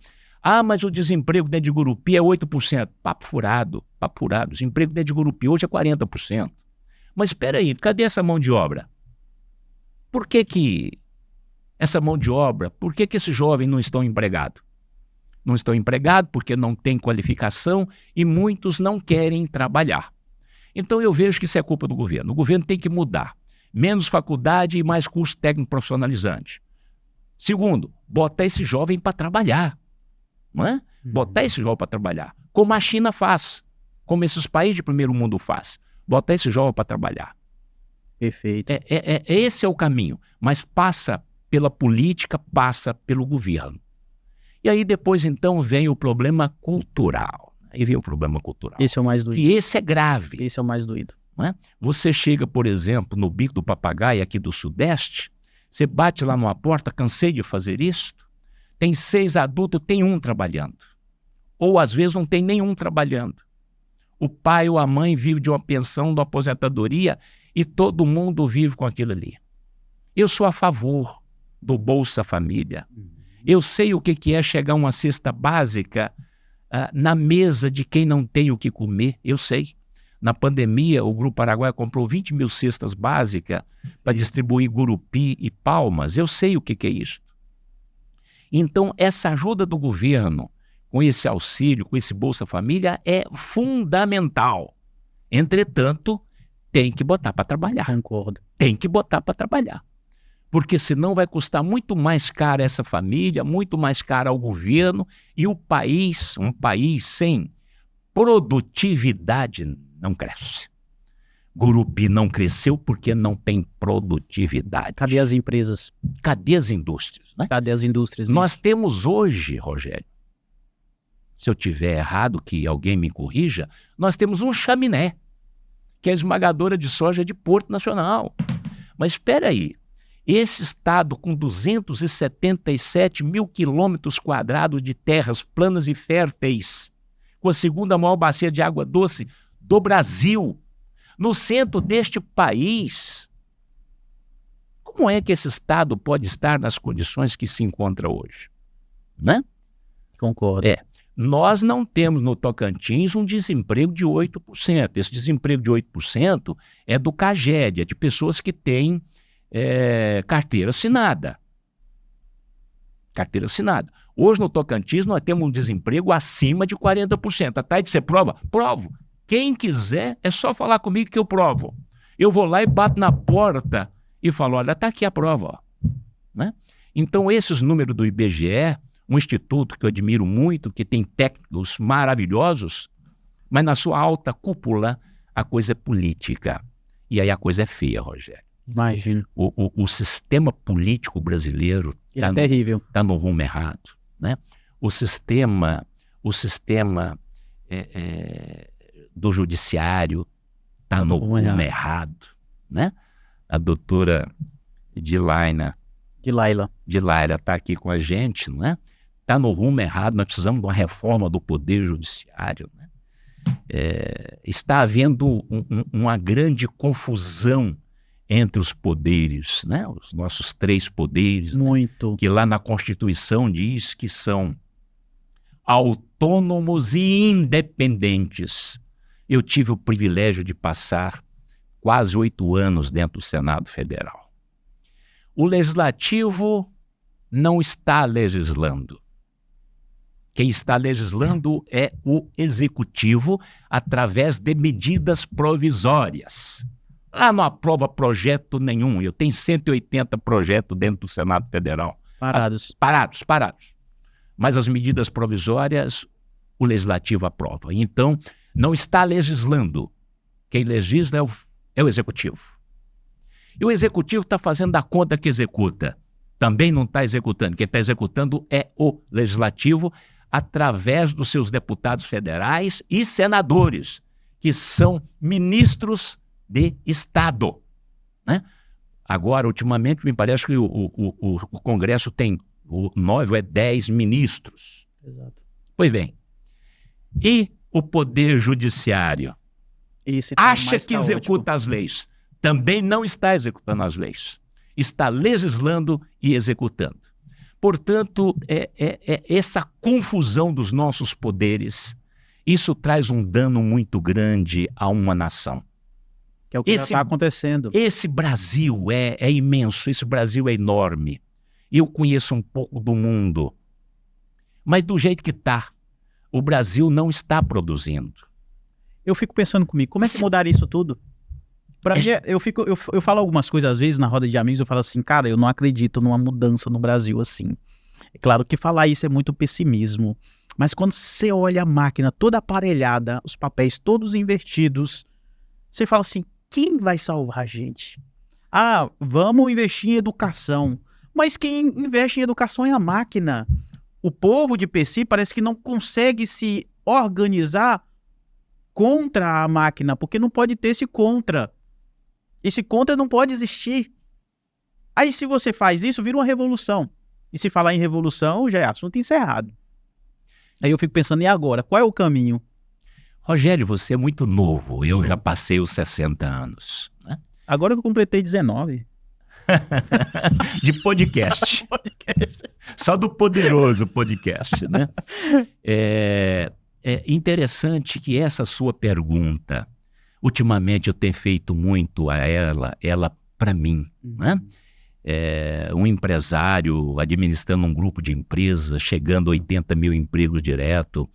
Mas o desemprego dentro de Gurupi é 8%. Papo furado, papo furado. O desemprego dentro de Gurupi hoje é 40%. Mas espera aí, cadê essa mão de obra? Por que essa mão de obra, por que esses jovens não estão empregados? Não estão empregados porque não têm qualificação e muitos não querem trabalhar. Então eu vejo que isso é culpa do governo. O governo tem que mudar. Menos faculdade e mais curso técnico profissionalizante. Segundo, botar esse jovem para trabalhar. Não é? Botar esse jovem para trabalhar. Como a China faz. Como esses países de primeiro mundo faz. Botar esse jovem para trabalhar. Perfeito. Esse é o caminho. Mas passa pela política, passa pelo governo. E aí depois, então, vem o problema cultural. Aí vem o problema cultural. Esse é o mais doído. E esse é grave. Esse é o mais doído. Não é? Você chega, por exemplo, no Bico do Papagaio, aqui do Sudeste, você bate lá numa porta, cansei de fazer isso, tem 6 adultos, tem um trabalhando. Ou, às vezes, não tem nenhum trabalhando. O pai ou a mãe vive de uma pensão, de uma aposentadoria, e todo mundo vive com aquilo ali. Eu sou a favor do Bolsa Família. Eu sei o que é chegar uma cesta básica na mesa de quem não tem o que comer, eu sei. Na pandemia, o Grupo Araguaia comprou 20 mil cestas básicas para distribuir Gurupi e Palmas. Eu sei o que é isso. Então, essa ajuda do governo, com esse auxílio, com esse Bolsa Família, é fundamental. Entretanto, tem que botar para trabalhar. Concordo. Tem que botar para trabalhar. Porque senão vai custar muito mais caro a essa família, muito mais caro ao governo, e o país, um país sem produtividade, não cresce. Gurupi não cresceu porque não tem produtividade. Cadê as empresas? Cadê as indústrias? Né? Cadê as indústrias? Nós temos hoje, Rogério, se eu tiver errado, que alguém me corrija, nós temos um chaminé, que é a esmagadora de soja de Porto Nacional. Mas espera aí, esse estado com 277 mil quilômetros quadrados de terras planas e férteis, com a segunda maior bacia de água doce do Brasil, no centro deste país, como é que esse estado pode estar nas condições que se encontra hoje? Né? Concordo. Nós não temos no Tocantins um desemprego de 8%. Esse desemprego de 8% é do CAGED, é de pessoas que têm carteira assinada. Carteira assinada. Hoje no Tocantins nós temos um desemprego acima de 40%. A Thaide, você prova? Provo. Quem quiser é só falar comigo que eu provo. Eu vou lá e bato na porta e falo, olha, está aqui a prova. Ó. Né? Então esses números do IBGE, um instituto que eu admiro muito, que tem técnicos maravilhosos, mas na sua alta cúpula a coisa é política. E aí a coisa é feia, Rogério. Imagino. O sistema político brasileiro é terrível. Está no rumo errado. Né? O sistema do judiciário está no rumo errado. Né? A doutora Dilaila está aqui com a gente, não é? Está no rumo errado, nós precisamos de uma reforma do Poder Judiciário. Né? Está havendo uma grande confusão entre os poderes, né? Os nossos 3 poderes, muito. Né? Que lá na Constituição diz que são autônomos e independentes. Eu tive o privilégio de passar quase 8 anos dentro do Senado Federal. O Legislativo não está legislando. Quem está legislando é o Executivo através de medidas provisórias. Lá não aprova projeto nenhum. Eu tenho 180 projetos dentro do Senado Federal. Parados. Parados. Mas as medidas provisórias o Legislativo aprova. Então, não está legislando. Quem legisla é o Executivo. E o Executivo está fazendo da conta que executa. Também não está executando. Quem está executando é o Legislativo através dos seus deputados federais e senadores, que são ministros de Estado. Né? Agora, ultimamente, me parece que o Congresso tem 9 ou 10 ministros. Exato. Pois bem. E o Poder Judiciário acha que executa as leis. Também não está executando as leis. Está legislando e executando. Portanto, essa confusão dos nossos poderes, isso traz um dano muito grande a uma nação. Que é o que já está acontecendo. Esse Brasil é imenso, esse Brasil é enorme. Eu conheço um pouco do mundo. Mas do jeito que está, o Brasil não está produzindo. Eu fico pensando comigo, como é que mudaria isso tudo? Pra mim, eu falo algumas coisas às vezes na roda de amigos, eu falo assim, cara, eu não acredito numa mudança no Brasil assim. É claro que falar isso é muito pessimismo, mas quando você olha a máquina toda aparelhada, os papéis todos invertidos, você fala assim, quem vai salvar a gente? Ah, vamos investir em educação. Mas quem investe em educação é a máquina. O povo de PC parece que não consegue se organizar contra a máquina, porque não pode ter esse contra. Esse contra não pode existir. Aí se você faz isso, vira uma revolução. E se falar em revolução, já é assunto encerrado. Aí eu fico pensando, e agora? Qual é o caminho? Rogério, você é muito novo. Eu já passei os 60 anos. Né? Agora que eu completei 19. De podcast. Só do poderoso podcast, né? É interessante que essa sua pergunta, ultimamente eu tenho feito muito a ela para mim, né? Um empresário administrando um grupo de empresas, chegando a 80 mil empregos direto,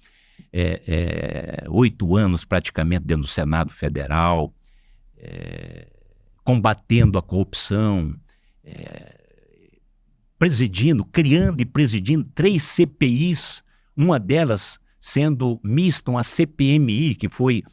8 anos praticamente dentro do Senado Federal, combatendo a corrupção, criando e presidindo 3 CPIs, uma delas sendo mista, uma CPMI, que foi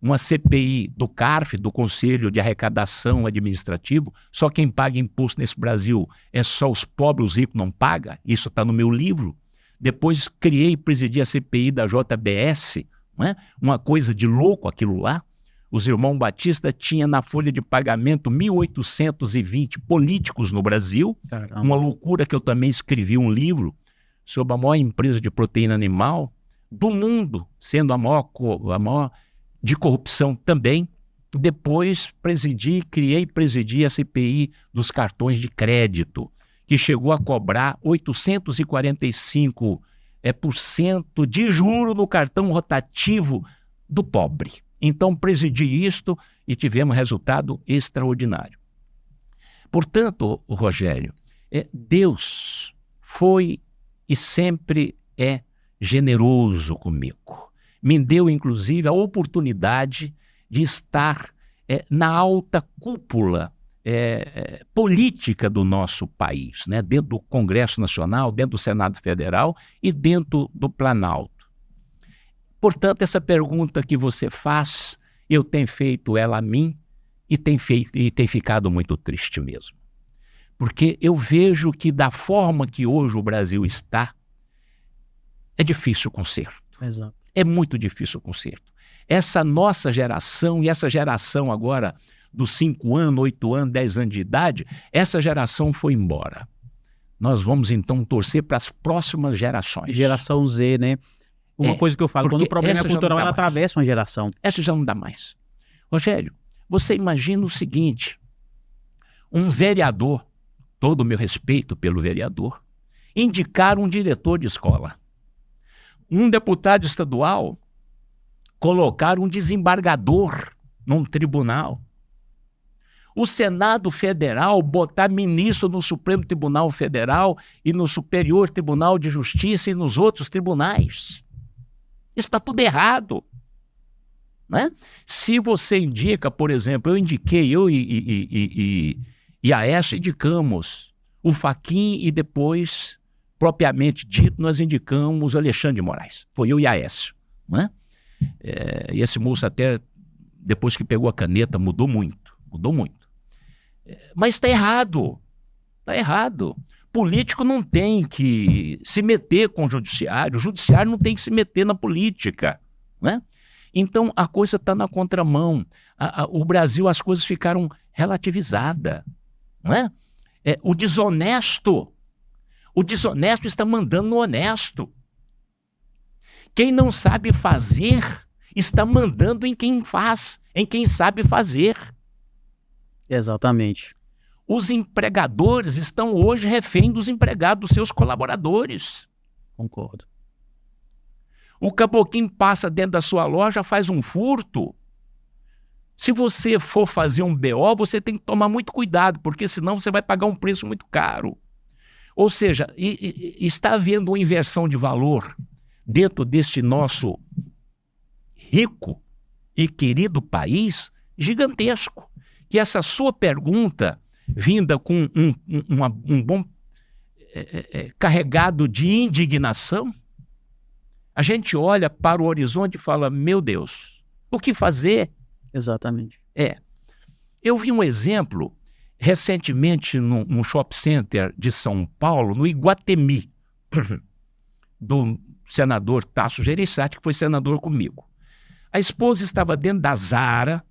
uma CPI do CARF, do Conselho de Arrecadação Administrativo. Só quem paga imposto nesse Brasil é só os pobres, os ricos não pagam. Isso está no meu livro. Depois criei e presidi a CPI da JBS, não é? Uma coisa de louco aquilo lá. Os irmãos Batista tinham na folha de pagamento 1.820 políticos no Brasil. Caramba. Uma loucura que eu também escrevi um livro sobre a maior empresa de proteína animal do mundo, sendo a maior de corrupção também. Depois criei e presidi a CPI dos cartões de crédito, que chegou a cobrar 845% de juro no cartão rotativo do pobre. Então, presidi isto e tivemos resultado extraordinário. Portanto, Rogério, Deus foi e sempre é generoso comigo. Me deu, inclusive, a oportunidade de estar na alta cúpula política do nosso país, né? Dentro do Congresso Nacional, dentro do Senado Federal e dentro do Planalto. Portanto, essa pergunta que você faz, eu tenho feito ela a mim e tem ficado muito triste mesmo. Porque eu vejo que da forma que hoje o Brasil está, é difícil o conserto. Exato. É muito difícil o conserto. Essa nossa geração e essa geração agora dos 5 anos, 8 anos, 10 anos de idade, essa geração foi embora. Nós vamos então torcer para as próximas gerações. Geração Z, né? Uma coisa que eu falo, quando o problema é cultural, ela atravessa uma geração. Essa já não dá mais. Rogério, você imagina o seguinte, um vereador, todo o meu respeito pelo vereador, indicar um diretor de escola. Um deputado estadual colocar um desembargador num tribunal. O Senado Federal botar ministro no Supremo Tribunal Federal e no Superior Tribunal de Justiça e nos outros tribunais. Isso está tudo errado. Né? Se você indica, por exemplo, eu e Aécio indicamos o Fachin e depois, propriamente dito, nós indicamos Alexandre de Moraes. Foi eu e Aécio. Né? E esse moço até, depois que pegou a caneta, mudou muito. Mas está errado. Está errado. Político não tem que se meter com o judiciário não tem que se meter na política. Né? Então, a coisa está na contramão. O Brasil, as coisas ficaram relativizadas. Né? O desonesto está mandando no honesto. Quem não sabe fazer está mandando em quem faz, em quem sabe fazer. Exatamente. Os empregadores estão hoje refém dos empregados, dos seus colaboradores. Concordo. O caboquinho passa dentro da sua loja, faz um furto. Se você for fazer um BO, você tem que tomar muito cuidado, porque senão você vai pagar um preço muito caro. Ou seja, está havendo uma inversão de valor dentro deste nosso rico e querido país gigantesco. Que essa sua pergunta, vinda com um bom carregado de indignação, a gente olha para o horizonte e fala, meu Deus, o que fazer? Exatamente. Eu vi um exemplo recentemente num shopping center de São Paulo, no Iguatemi, do senador Tasso Gereissati, que foi senador comigo. A esposa estava dentro da Zara,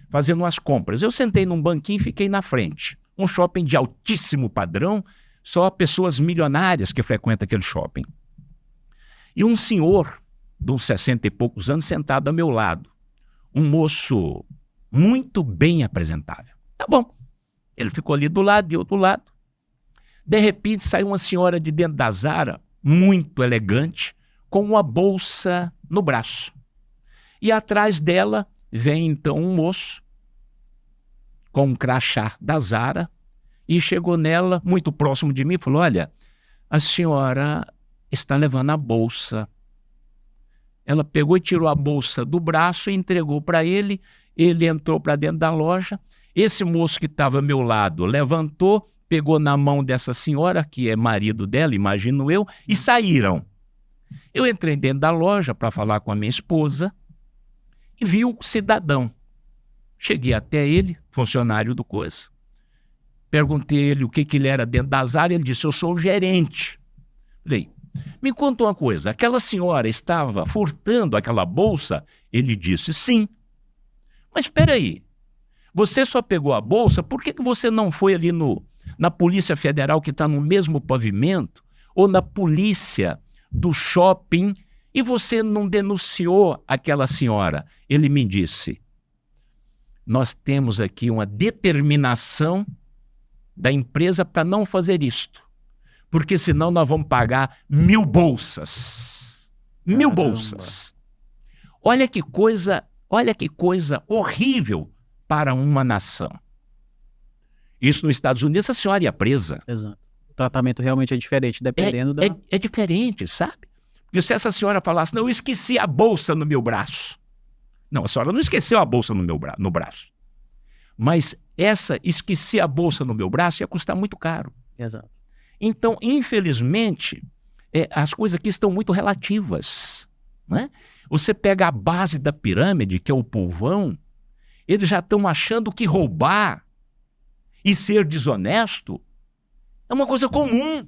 fazendo umas compras. Eu sentei num banquinho e fiquei na frente. Um shopping de altíssimo padrão, só pessoas milionárias que frequentam aquele shopping. E um senhor, de uns 60 e poucos anos, sentado ao meu lado. Um moço muito bem apresentável. Tá bom. Ele ficou ali do lado, de outro lado. De repente, saiu uma senhora de dentro da Zara, muito elegante, com uma bolsa no braço. E atrás dela vem, então, um moço com um crachá da Zara e chegou nela, muito próximo de mim, e falou: olha, a senhora está levando a bolsa. Ela pegou e tirou a bolsa do braço e entregou para ele. Ele entrou para dentro da loja. Esse moço que estava ao meu lado levantou, pegou na mão dessa senhora, que é marido dela, imagino eu, e saíram. Eu entrei dentro da loja para falar com a minha esposa e vi o cidadão. Cheguei até ele, funcionário do coisa. Perguntei a ele o que ele era dentro das áreas. Ele disse: eu sou o gerente. Falei: me conta uma coisa, aquela senhora estava furtando aquela bolsa? Ele disse: sim. Mas espera aí, você só pegou a bolsa, por que você não foi ali na Polícia Federal, que está no mesmo pavimento, ou na polícia do shopping, e você não denunciou aquela senhora? Ele me disse: nós temos aqui uma determinação da empresa para não fazer isto, porque senão nós vamos pagar 1.000 bolsas. 1.000 bolsas. Olha que coisa horrível para uma nação. Isso nos Estados Unidos, a senhora ia presa. Exato. O tratamento realmente é diferente, dependendo da... É diferente, sabe? Porque se essa senhora falasse: não, eu esqueci a bolsa no meu braço. Não, a senhora não esqueceu a bolsa no braço. Mas essa esqueci a bolsa no meu braço ia custar muito caro. Exato. Então, infelizmente, as coisas aqui estão muito relativas, né? Você pega a base da pirâmide, que é o povão, eles já estão achando que roubar e ser desonesto é uma coisa comum.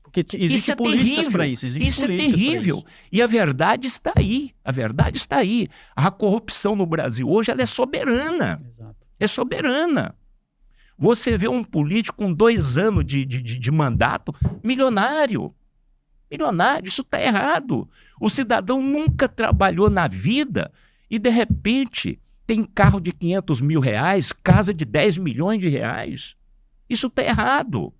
Porque existe políticas para isso. Isso é terrível. E a verdade está aí. A verdade está aí. A corrupção no Brasil hoje, ela é soberana. Exato. É soberana. Você vê um político com 2 anos de mandato, milionário. Milionário, isso está errado. O cidadão nunca trabalhou na vida e, de repente, tem carro de 500 mil reais, casa de 10 milhões de reais. Isso está errado.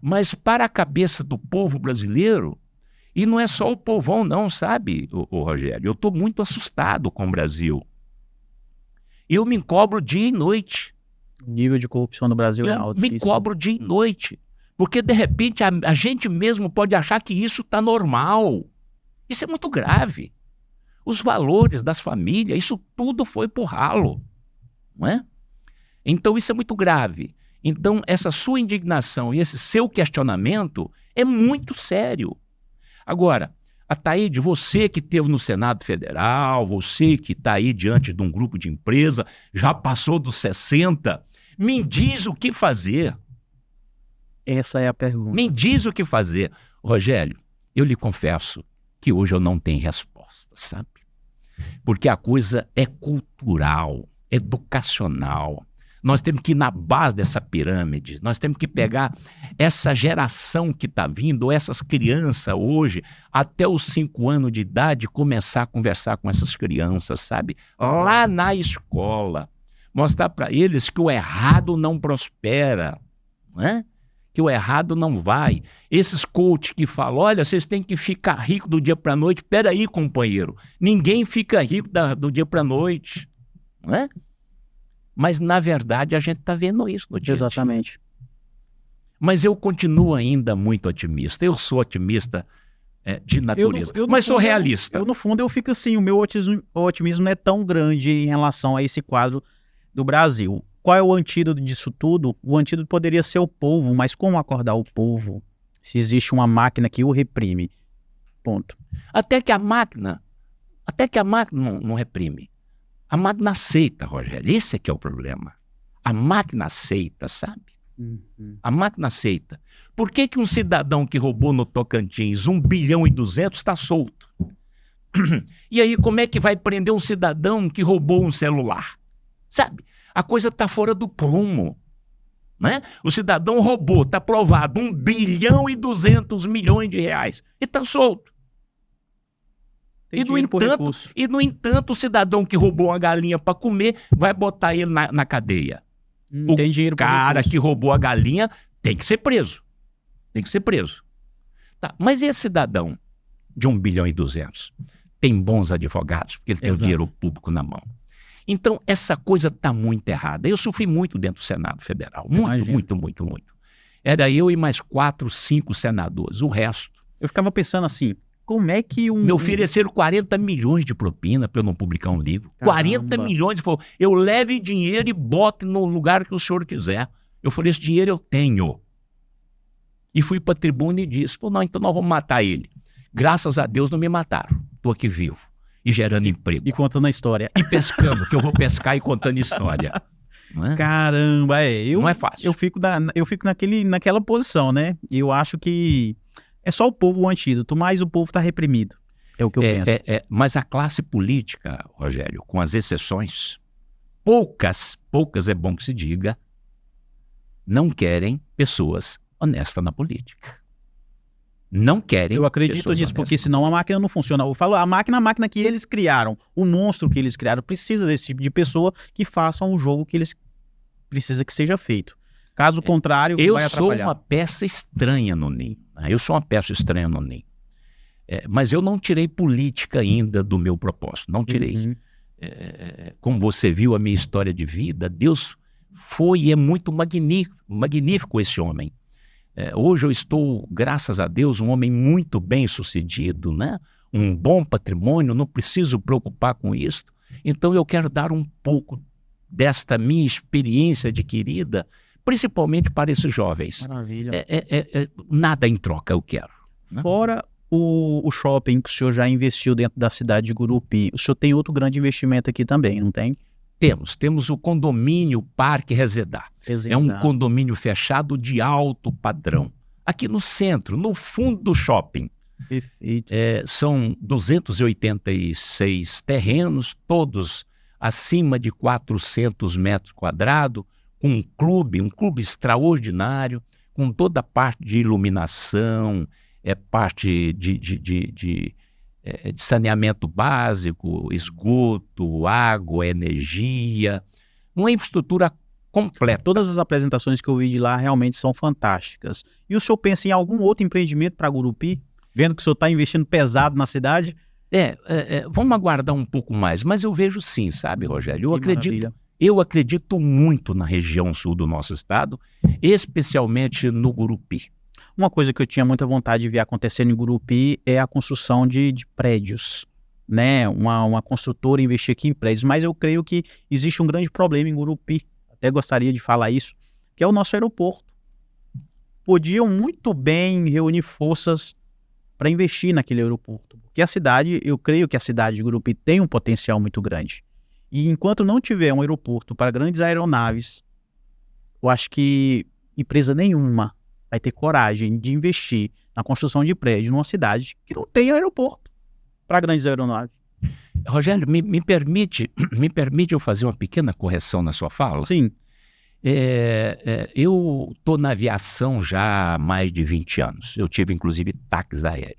Mas para a cabeça do povo brasileiro, e não é só o povão não, sabe, o Rogério? Eu estou muito assustado com o Brasil. Eu me cobro dia e noite. O nível de corrupção no Brasil é Eu alto. me cobro dia e noite. Porque, de repente, a gente mesmo pode achar que isso está normal. Isso é muito grave. Os valores das famílias, isso tudo foi por ralo. Não é? Então, isso é muito grave. Então, essa sua indignação e esse seu questionamento é muito sério. Agora, Ataíde, você que esteve no Senado Federal, você que está aí diante de um grupo de empresa, já passou dos 60, me diz o que fazer. Essa é a pergunta. Me diz o que fazer. Rogério, eu lhe confesso que hoje eu não tenho resposta, sabe? Porque a coisa é cultural, educacional. Nós temos que ir na base dessa pirâmide, nós temos que pegar essa geração que está vindo, essas crianças hoje, até os 5 anos de idade, começar a conversar com essas crianças, sabe? Lá na escola, mostrar para eles que o errado não prospera, né? Que o errado não vai. Esses coaches que falam: olha, vocês têm que ficar rico do dia para a noite. Espera aí, companheiro, ninguém fica rico do dia para a noite, não é? Mas, na verdade, a gente está vendo isso no dia a dia. Exatamente. Mas eu continuo ainda muito otimista. Eu sou otimista de natureza, mas sou realista. No fundo, eu fico assim, o meu otimismo não é tão grande em relação a esse quadro do Brasil. Qual é o antídoto disso tudo? O antídoto poderia ser o povo, mas como acordar o povo se existe uma máquina que o reprime? Ponto. Até que a máquina não reprime. A máquina aceita, Rogério. Esse é que é o problema. A máquina aceita, sabe? A máquina aceita. Por que um cidadão que roubou no Tocantins 1,2 bilhão está solto? E aí, como é que vai prender um cidadão que roubou um celular? Sabe? A coisa está fora do prumo, né? O cidadão roubou, está provado, 1,2 bilhão e está solto. Tem E no, dinheiro por entanto, recurso. o cidadão que roubou uma galinha para comer vai botar ele na cadeia. O Tem dinheiro por cara recurso. que roubou a galinha tem que ser preso. Tem que ser preso. Tá, mas esse cidadão de 1 bilhão e 200 tem bons advogados, porque ele tem o Exato. dinheiro público na mão. Então, essa coisa está muito errada. Eu sofri muito dentro do Senado Federal. Muito, Imagino. muito, muito, muito. Era eu e mais 4, 5 senadores. O resto. Eu ficava pensando assim, como é que Me ofereceram 40 milhões de propina para eu não publicar um livro. Caramba. 40 milhões. Ele falou, eu leve dinheiro e bote no lugar que o senhor quiser. Eu falei, esse dinheiro eu tenho. E fui para a tribuna e disse, pô, não, então nós vamos matar ele. Graças a Deus não me mataram. Estou aqui vivo e gerando emprego. E contando a história. E pescando, que eu vou pescar e contando história. Não é? Caramba, Não é fácil. Eu fico naquela posição, né? Eu acho que é só o povo o antídoto, mas o povo tá reprimido. É o que eu penso. Mas a classe política, Rogério, com as exceções, poucas é bom que se diga, não querem pessoas honestas na política. Não querem. Eu acredito pessoas nisso, porque honestas. senão a máquina não funciona. Eu falo, a máquina que eles criaram, o monstro que eles criaram, precisa desse tipo de pessoa que façam o jogo que eles precisam que seja feito. Caso contrário, Eu vai sou atrapalhar. uma peça estranha no ninho. Eu sou uma peça estranha no ninho. Mas eu não tirei política ainda do meu propósito. Não tirei. Uhum. Como você viu a minha história de vida, Deus foi e é muito magnífico esse homem. Hoje eu estou, graças a Deus, um homem muito bem sucedido, né? Um bom patrimônio, não preciso preocupar com isso. Então eu quero dar um pouco desta minha experiência adquirida, principalmente para esses jovens. Maravilha. Nada em troca eu quero. Né? Fora o shopping que o senhor já investiu dentro da cidade de Gurupi, o senhor tem outro grande investimento aqui também, não tem? Temos o condomínio Parque Resedar. É um condomínio fechado de alto padrão. Aqui no centro, no fundo do shopping. Perfeito. São 286 terrenos, todos acima de 400 metros quadrados, com um clube extraordinário, com toda a parte de iluminação, parte de saneamento básico, esgoto, água, energia, uma infraestrutura completa. Todas as apresentações que eu vi de lá realmente são fantásticas. E o senhor pensa em algum outro empreendimento para Gurupi? Vendo que o senhor está investindo pesado na cidade? Vamos aguardar um pouco mais, mas eu vejo sim, sabe, Rogério? Maravilha. Eu acredito muito na região sul do nosso estado, especialmente no Gurupi. Uma coisa que eu tinha muita vontade de ver acontecendo em Gurupi é a construção de prédios, né? Uma construtora investir aqui em prédios, mas eu creio que existe um grande problema em Gurupi, até gostaria de falar isso, que é o nosso aeroporto. Podiam muito bem reunir forças para investir naquele aeroporto, porque eu creio que a cidade de Gurupi tem um potencial muito grande. E enquanto não tiver um aeroporto para grandes aeronaves, eu acho que empresa nenhuma vai ter coragem de investir na construção de prédios numa cidade que não tem aeroporto para grandes aeronaves. Rogério, me permite eu fazer uma pequena correção na sua fala? Sim. Eu estou na aviação já há mais de 20 anos. Eu tive, inclusive, táxi aéreo.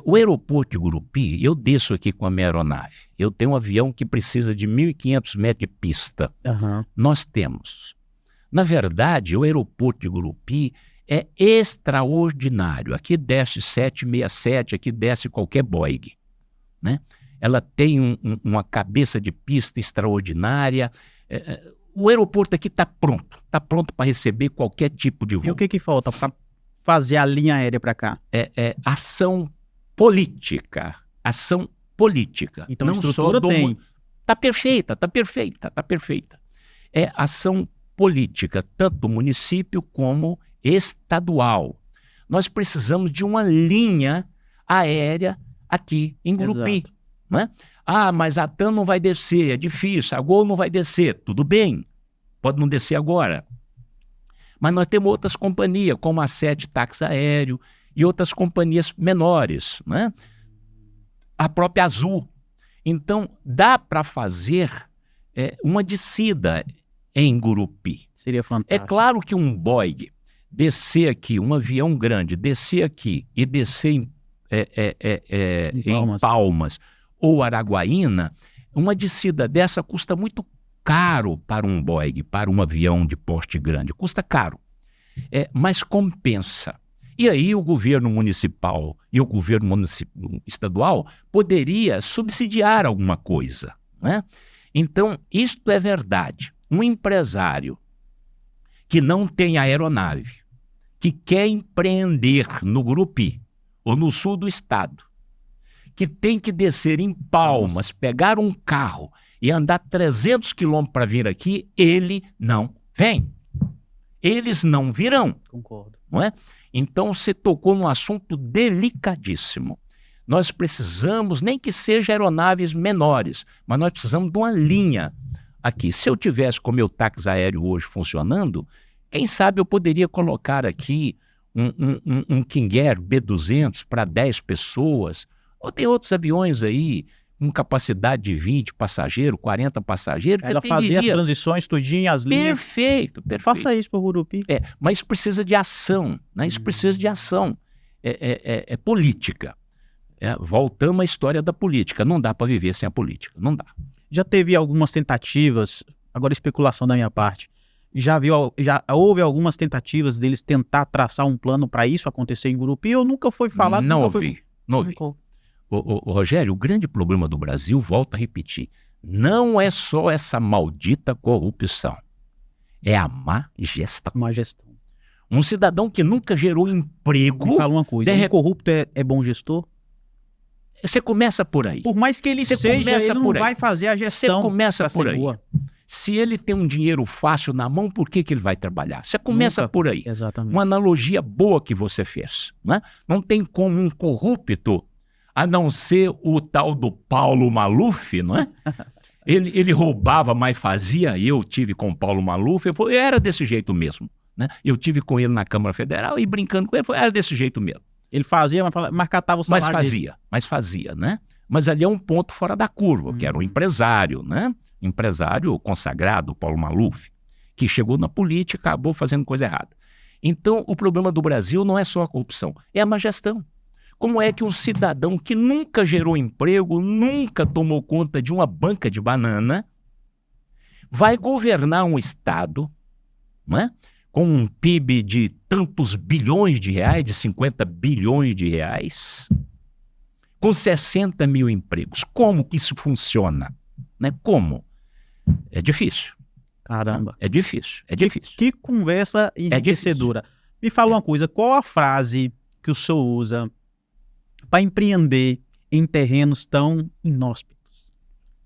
O aeroporto de Gurupi, eu desço aqui com a minha aeronave. Eu tenho um avião que precisa de 1.500 metros de pista. Uhum. Nós temos. Na verdade, o aeroporto de Gurupi é extraordinário. Aqui desce 767, aqui desce qualquer Boeing, né? Ela tem uma cabeça de pista extraordinária. O aeroporto aqui está pronto para receber qualquer tipo de voo. E o que falta para fazer a linha aérea para cá? Ação política. Então não a estrutura tem. Está perfeita. É ação política, tanto do município como estadual. Nós precisamos de uma linha aérea aqui em Gurupi. Né? Mas a TAM não vai descer, é difícil, a Gol não vai descer. Tudo bem, pode não descer agora. Mas nós temos outras companhias, como a Sete Táxi Aéreo e outras companhias menores, né? A própria Azul. Então, dá para fazer uma descida em Gurupi. Seria fantástico. É claro que um Boeing descer aqui, um avião grande, descer aqui e descer Palmas. em Palmas ou Araguaína, uma descida dessa custa muito caro para um Boeing, para um avião de porte grande. Custa caro, mas compensa. E aí o governo municipal e o governo estadual poderia subsidiar alguma coisa, né? Então, isto é verdade. Um empresário que não tem aeronave, que quer empreender no Gurupi ou no sul do estado, que tem que descer em Palmas, pegar um carro e andar 300 quilômetros para vir aqui, ele não vem. Eles não virão. Concordo. Não é? Então, você tocou num assunto delicadíssimo. Nós precisamos, nem que seja aeronaves menores, mas nós precisamos de uma linha aqui. Se eu tivesse com o meu táxi aéreo hoje funcionando, quem sabe eu poderia colocar aqui um King Air B200 para 10 pessoas, ou tem outros aviões aí com capacidade de 20 passageiros, 40 passageiros. Ela fazia as transições, tudinho, as linhas. Perfeito. Faça isso para o Gurupi. Mas precisa de ação, né? Isso precisa de ação. É política. Voltamos à história da política. Não dá para viver sem a política, não dá. Já teve algumas tentativas, agora especulação da minha parte, já houve algumas tentativas deles tentar traçar um plano para isso acontecer em Gurupi, ou nunca foi falado? Não ouvi. Ô, Rogério, o grande problema do Brasil, volto a repetir, não é só essa maldita corrupção, é a má gestão. Má gestão. Um cidadão que nunca gerou emprego... Me fala uma coisa, um corrupto é bom gestor? Você começa por aí. Por mais que ele seja, ele não vai fazer a gestão. Você começa por aí. Boa. Se ele tem um dinheiro fácil na mão, por que ele vai trabalhar? Você começa por aí. Exatamente. Uma analogia boa que você fez. Né? Não tem como um corrupto, a não ser o tal do Paulo Maluf, não é? Ele roubava, mas fazia. Eu tive com o Paulo Maluf, era desse jeito mesmo. Né? Eu tive com ele na Câmara Federal e brincando com ele, era desse jeito mesmo. Ele fazia, mas catava o salário Mas fazia, né? Mas ali é um ponto fora da curva, que era um empresário, né? Empresário consagrado, Paulo Maluf, que chegou na política e acabou fazendo coisa errada. Então, o problema do Brasil não é só a corrupção, é a má gestão. Como é que um cidadão que nunca gerou emprego, nunca tomou conta de uma banca de banana, vai governar um estado, né? Com um PIB de tantos bilhões de reais, de 50 bilhões de reais, com 60 mil empregos? Como que isso funciona? Né? Como? É difícil. Caramba. É difícil. Que conversa enriquecedora. Me fala uma coisa, qual a frase que o senhor usa para empreender em terrenos tão inóspitos?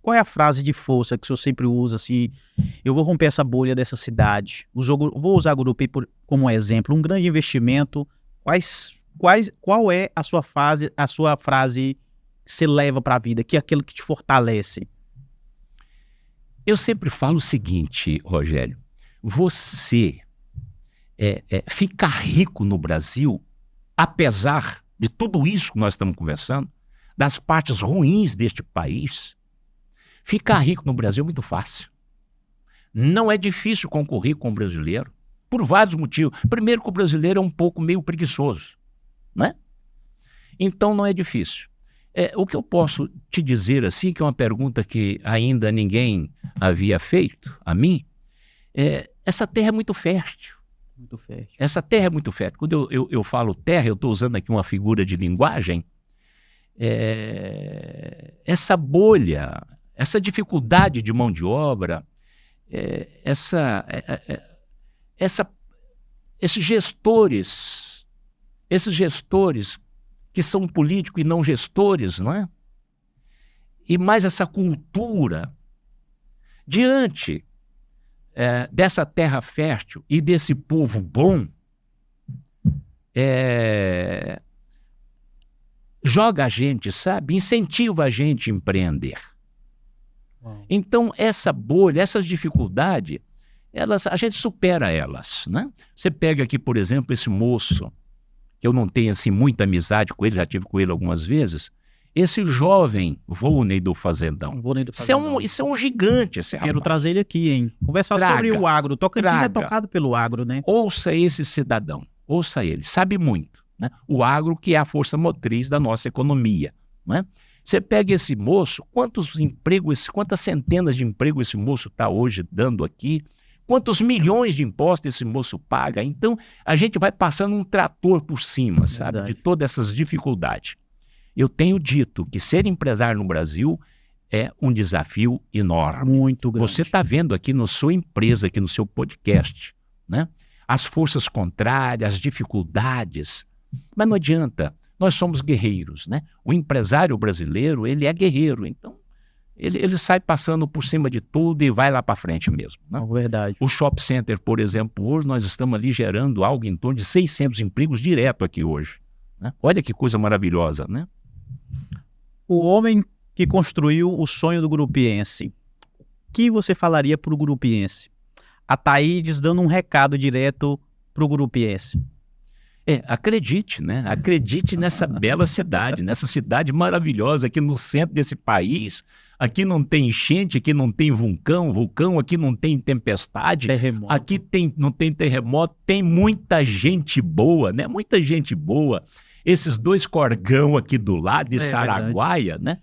Qual é a frase de força que o senhor sempre usa, assim, eu vou romper essa bolha dessa cidade, vou usar Gurupi como exemplo, um grande investimento, qual é a sua frase que você leva para a vida, que é aquilo que te fortalece? Eu sempre falo o seguinte, Rogério, você ficar rico no Brasil, apesar de tudo isso que nós estamos conversando, das partes ruins deste país, ficar rico no Brasil é muito fácil. Não é difícil concorrer com o brasileiro, por vários motivos. Primeiro que o brasileiro é um pouco meio preguiçoso, né? Então não é difícil. O que eu posso te dizer assim, que é uma pergunta que ainda ninguém havia feito a mim, essa terra é muito fértil. Muito fértil. Essa terra é muito fértil. Quando eu falo terra, eu estou usando aqui uma figura de linguagem, essa bolha, essa dificuldade de mão de obra, esses gestores que são políticos e não gestores, não é? E mais essa cultura, diante dessa terra fértil e desse povo bom, joga a gente, sabe? Incentiva a gente a empreender. Então, essa bolha, essas dificuldades, a gente supera elas, né? Você pega aqui, por exemplo, esse moço, que eu não tenho assim, muita amizade com ele, já tive com ele algumas vezes, esse jovem Volney do Fazendão. Isso é um gigante. Quero trazer ele aqui, hein? Conversar sobre o agro. Tocantins é tocado pelo agro, né? Ouça esse cidadão, ouça ele, sabe muito. né? O agro que é a força motriz da nossa economia, né? Você pega esse moço, quantas centenas de empregos esse moço está hoje dando aqui, quantos milhões de impostos esse moço paga. Então, a gente vai passando um trator por cima, sabe, de todas essas dificuldades. Eu tenho dito que ser empresário no Brasil é um desafio enorme. Muito grande. Você está vendo aqui na sua empresa, aqui no seu podcast, né? As forças contrárias, as dificuldades. Mas não adianta, nós somos guerreiros, né? O empresário brasileiro, ele é guerreiro, então ele sai passando por cima de tudo e vai lá para frente mesmo, né? É verdade. O Shop Center, por exemplo, hoje nós estamos ali gerando algo em torno de 600 empregos direto aqui hoje, né? Olha que coisa maravilhosa, né? O homem que construiu o sonho do grupiense, o que você falaria para o grupiense? A Thaídes dando um recado direto para o grupiense. Acredite, né? Acredite nessa bela cidade, nessa cidade maravilhosa aqui no centro desse país. Aqui não tem enchente, aqui não tem vulcão, aqui não tem tempestade, Terremoto. aqui não tem terremoto, tem muita gente boa, né? Muita gente boa. Esses dois corgão aqui do lado, esse Araguaia, né?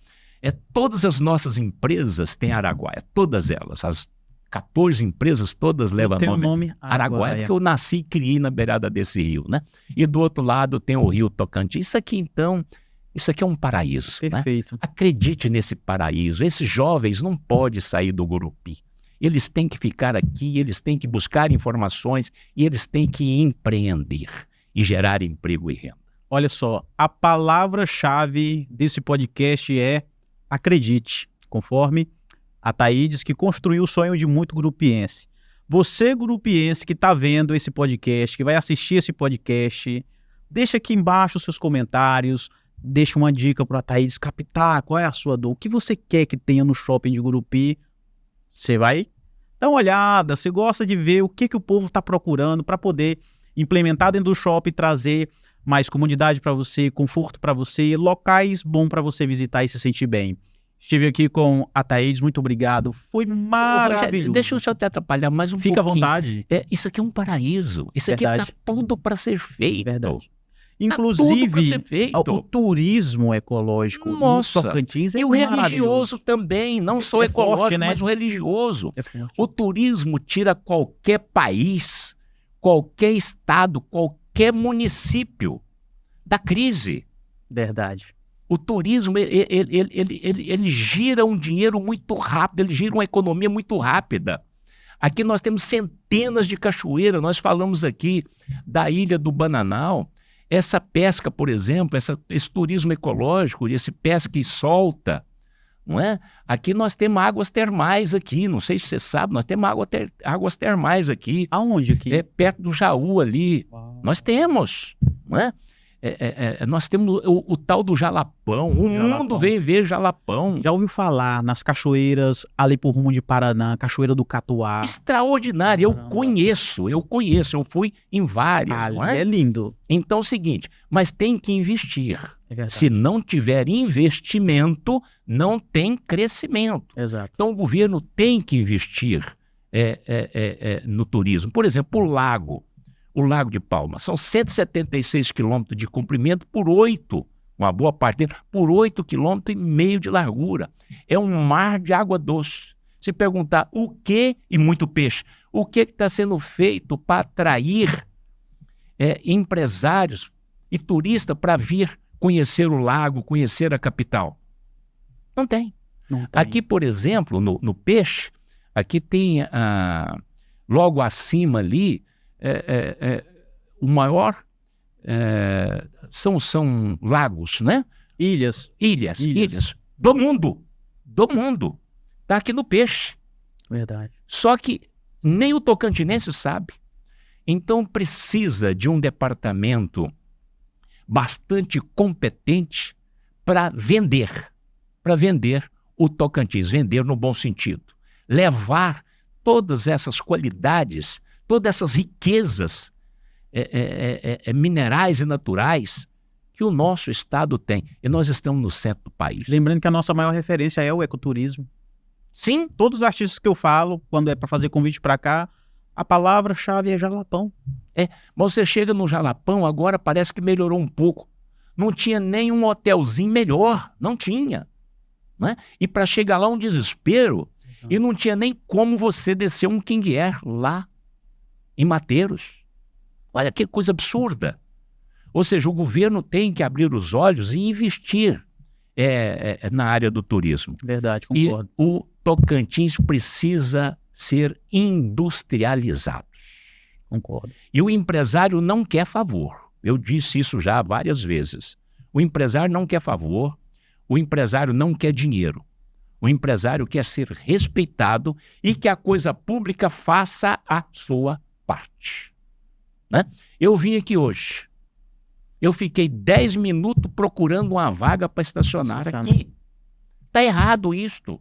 Todas as nossas empresas têm Araguaia, todas elas, as 14 empresas todas levam nome Araguaia, porque eu nasci e criei na beirada desse rio, né? E do outro lado tem o rio Tocantins. Isso aqui, então, isso aqui é um paraíso. Perfeito. Né? Acredite nesse paraíso. Esses jovens não podem sair do Gurupi. Eles têm que ficar aqui, eles têm que buscar informações e eles têm que empreender e gerar emprego e renda. Olha só, a palavra-chave desse podcast é acredite, conforme a Thaídes, que construiu o sonho de muito grupiense. Você, grupiense, que está vendo esse podcast, que vai assistir esse podcast, deixa aqui embaixo os seus comentários, deixa uma dica para a Thaídes captar qual é a sua dor, o que você quer que tenha no shopping de Gurupi. Você vai dar uma olhada, você gosta de ver o que o povo está procurando para poder implementar dentro do shopping, trazer mais comodidade para você, conforto para você, locais bons para você visitar e se sentir bem. Estive aqui com a Thaídes, muito obrigado. Foi maravilhoso. Deixa eu só te atrapalhar mais um pouquinho. Fica à vontade. Isso aqui é um paraíso. Isso aqui está tudo para ser feito. Verdade. Inclusive, o turismo ecológico no Tocantins e o religioso também, não só ecológico, forte, né? Mas o religioso. O turismo tira qualquer país, qualquer estado, qualquer município da crise. Verdade. O turismo, ele gira um dinheiro muito rápido, ele gira uma economia muito rápida. Aqui nós temos centenas de cachoeiras, nós falamos aqui da Ilha do Bananal. Essa pesca, por exemplo, esse turismo ecológico, esse pesca e solta, não é? Aqui nós temos águas termais aqui, não sei se você sabe, nós temos águas termais aqui. Aonde aqui? Perto do Jaú ali. Uau. Nós temos, não é? Nós temos o tal do Jalapão. O mundo vem ver Jalapão. Já ouviu falar nas cachoeiras ali por rumo de Paraná, Cachoeira do Catuá? Extraordinário, eu conheço, eu fui em várias. Não é? É lindo. Então é o seguinte, mas tem que investir. Se não tiver investimento, não tem crescimento. Exato. Então o governo tem que investir no turismo. Por exemplo, o Lago de Palmas, são 176 quilômetros de comprimento por 8, uma boa parte dele, por 8,5 quilômetros de largura. É um mar de água doce. Se perguntar o que, e muito peixe, o que está sendo feito para atrair empresários e turistas para vir conhecer o lago, conhecer a capital? Não tem. Aqui, por exemplo, no peixe, aqui tem, logo acima ali, o maior são lagos, né? Ilhas do mundo. Está aqui no peixe. Verdade. Só que nem o tocantinense sabe. Então precisa de um departamento bastante competente para vender o Tocantins, vender no bom sentido, levar todas essas qualidades, todas essas riquezas minerais e naturais que o nosso estado tem. E nós estamos no centro do país. Lembrando que a nossa maior referência é o ecoturismo. Sim. Todos os artistas que eu falo, quando é para fazer convite para cá, A palavra-chave é jalapão. Mas você chega no Jalapão, agora parece que melhorou um pouco. Não tinha nem um hotelzinho melhor, não tinha. Né? E para chegar lá um desespero, e não tinha nem como você descer um King Air lá em Mateiros. Olha que coisa absurda. Ou seja, o governo tem que abrir os olhos e investir na área do turismo. Verdade, E concordo. o Tocantins precisa ser industrializado. Concordo. E o empresário não quer favor. Eu disse isso já várias vezes. O empresário não quer favor, o empresário não quer dinheiro. O empresário quer ser respeitado e que a coisa pública faça a sua parte. Né? Eu vim aqui hoje. Eu fiquei 10 minutos procurando uma vaga para estacionar aqui. Está errado isto.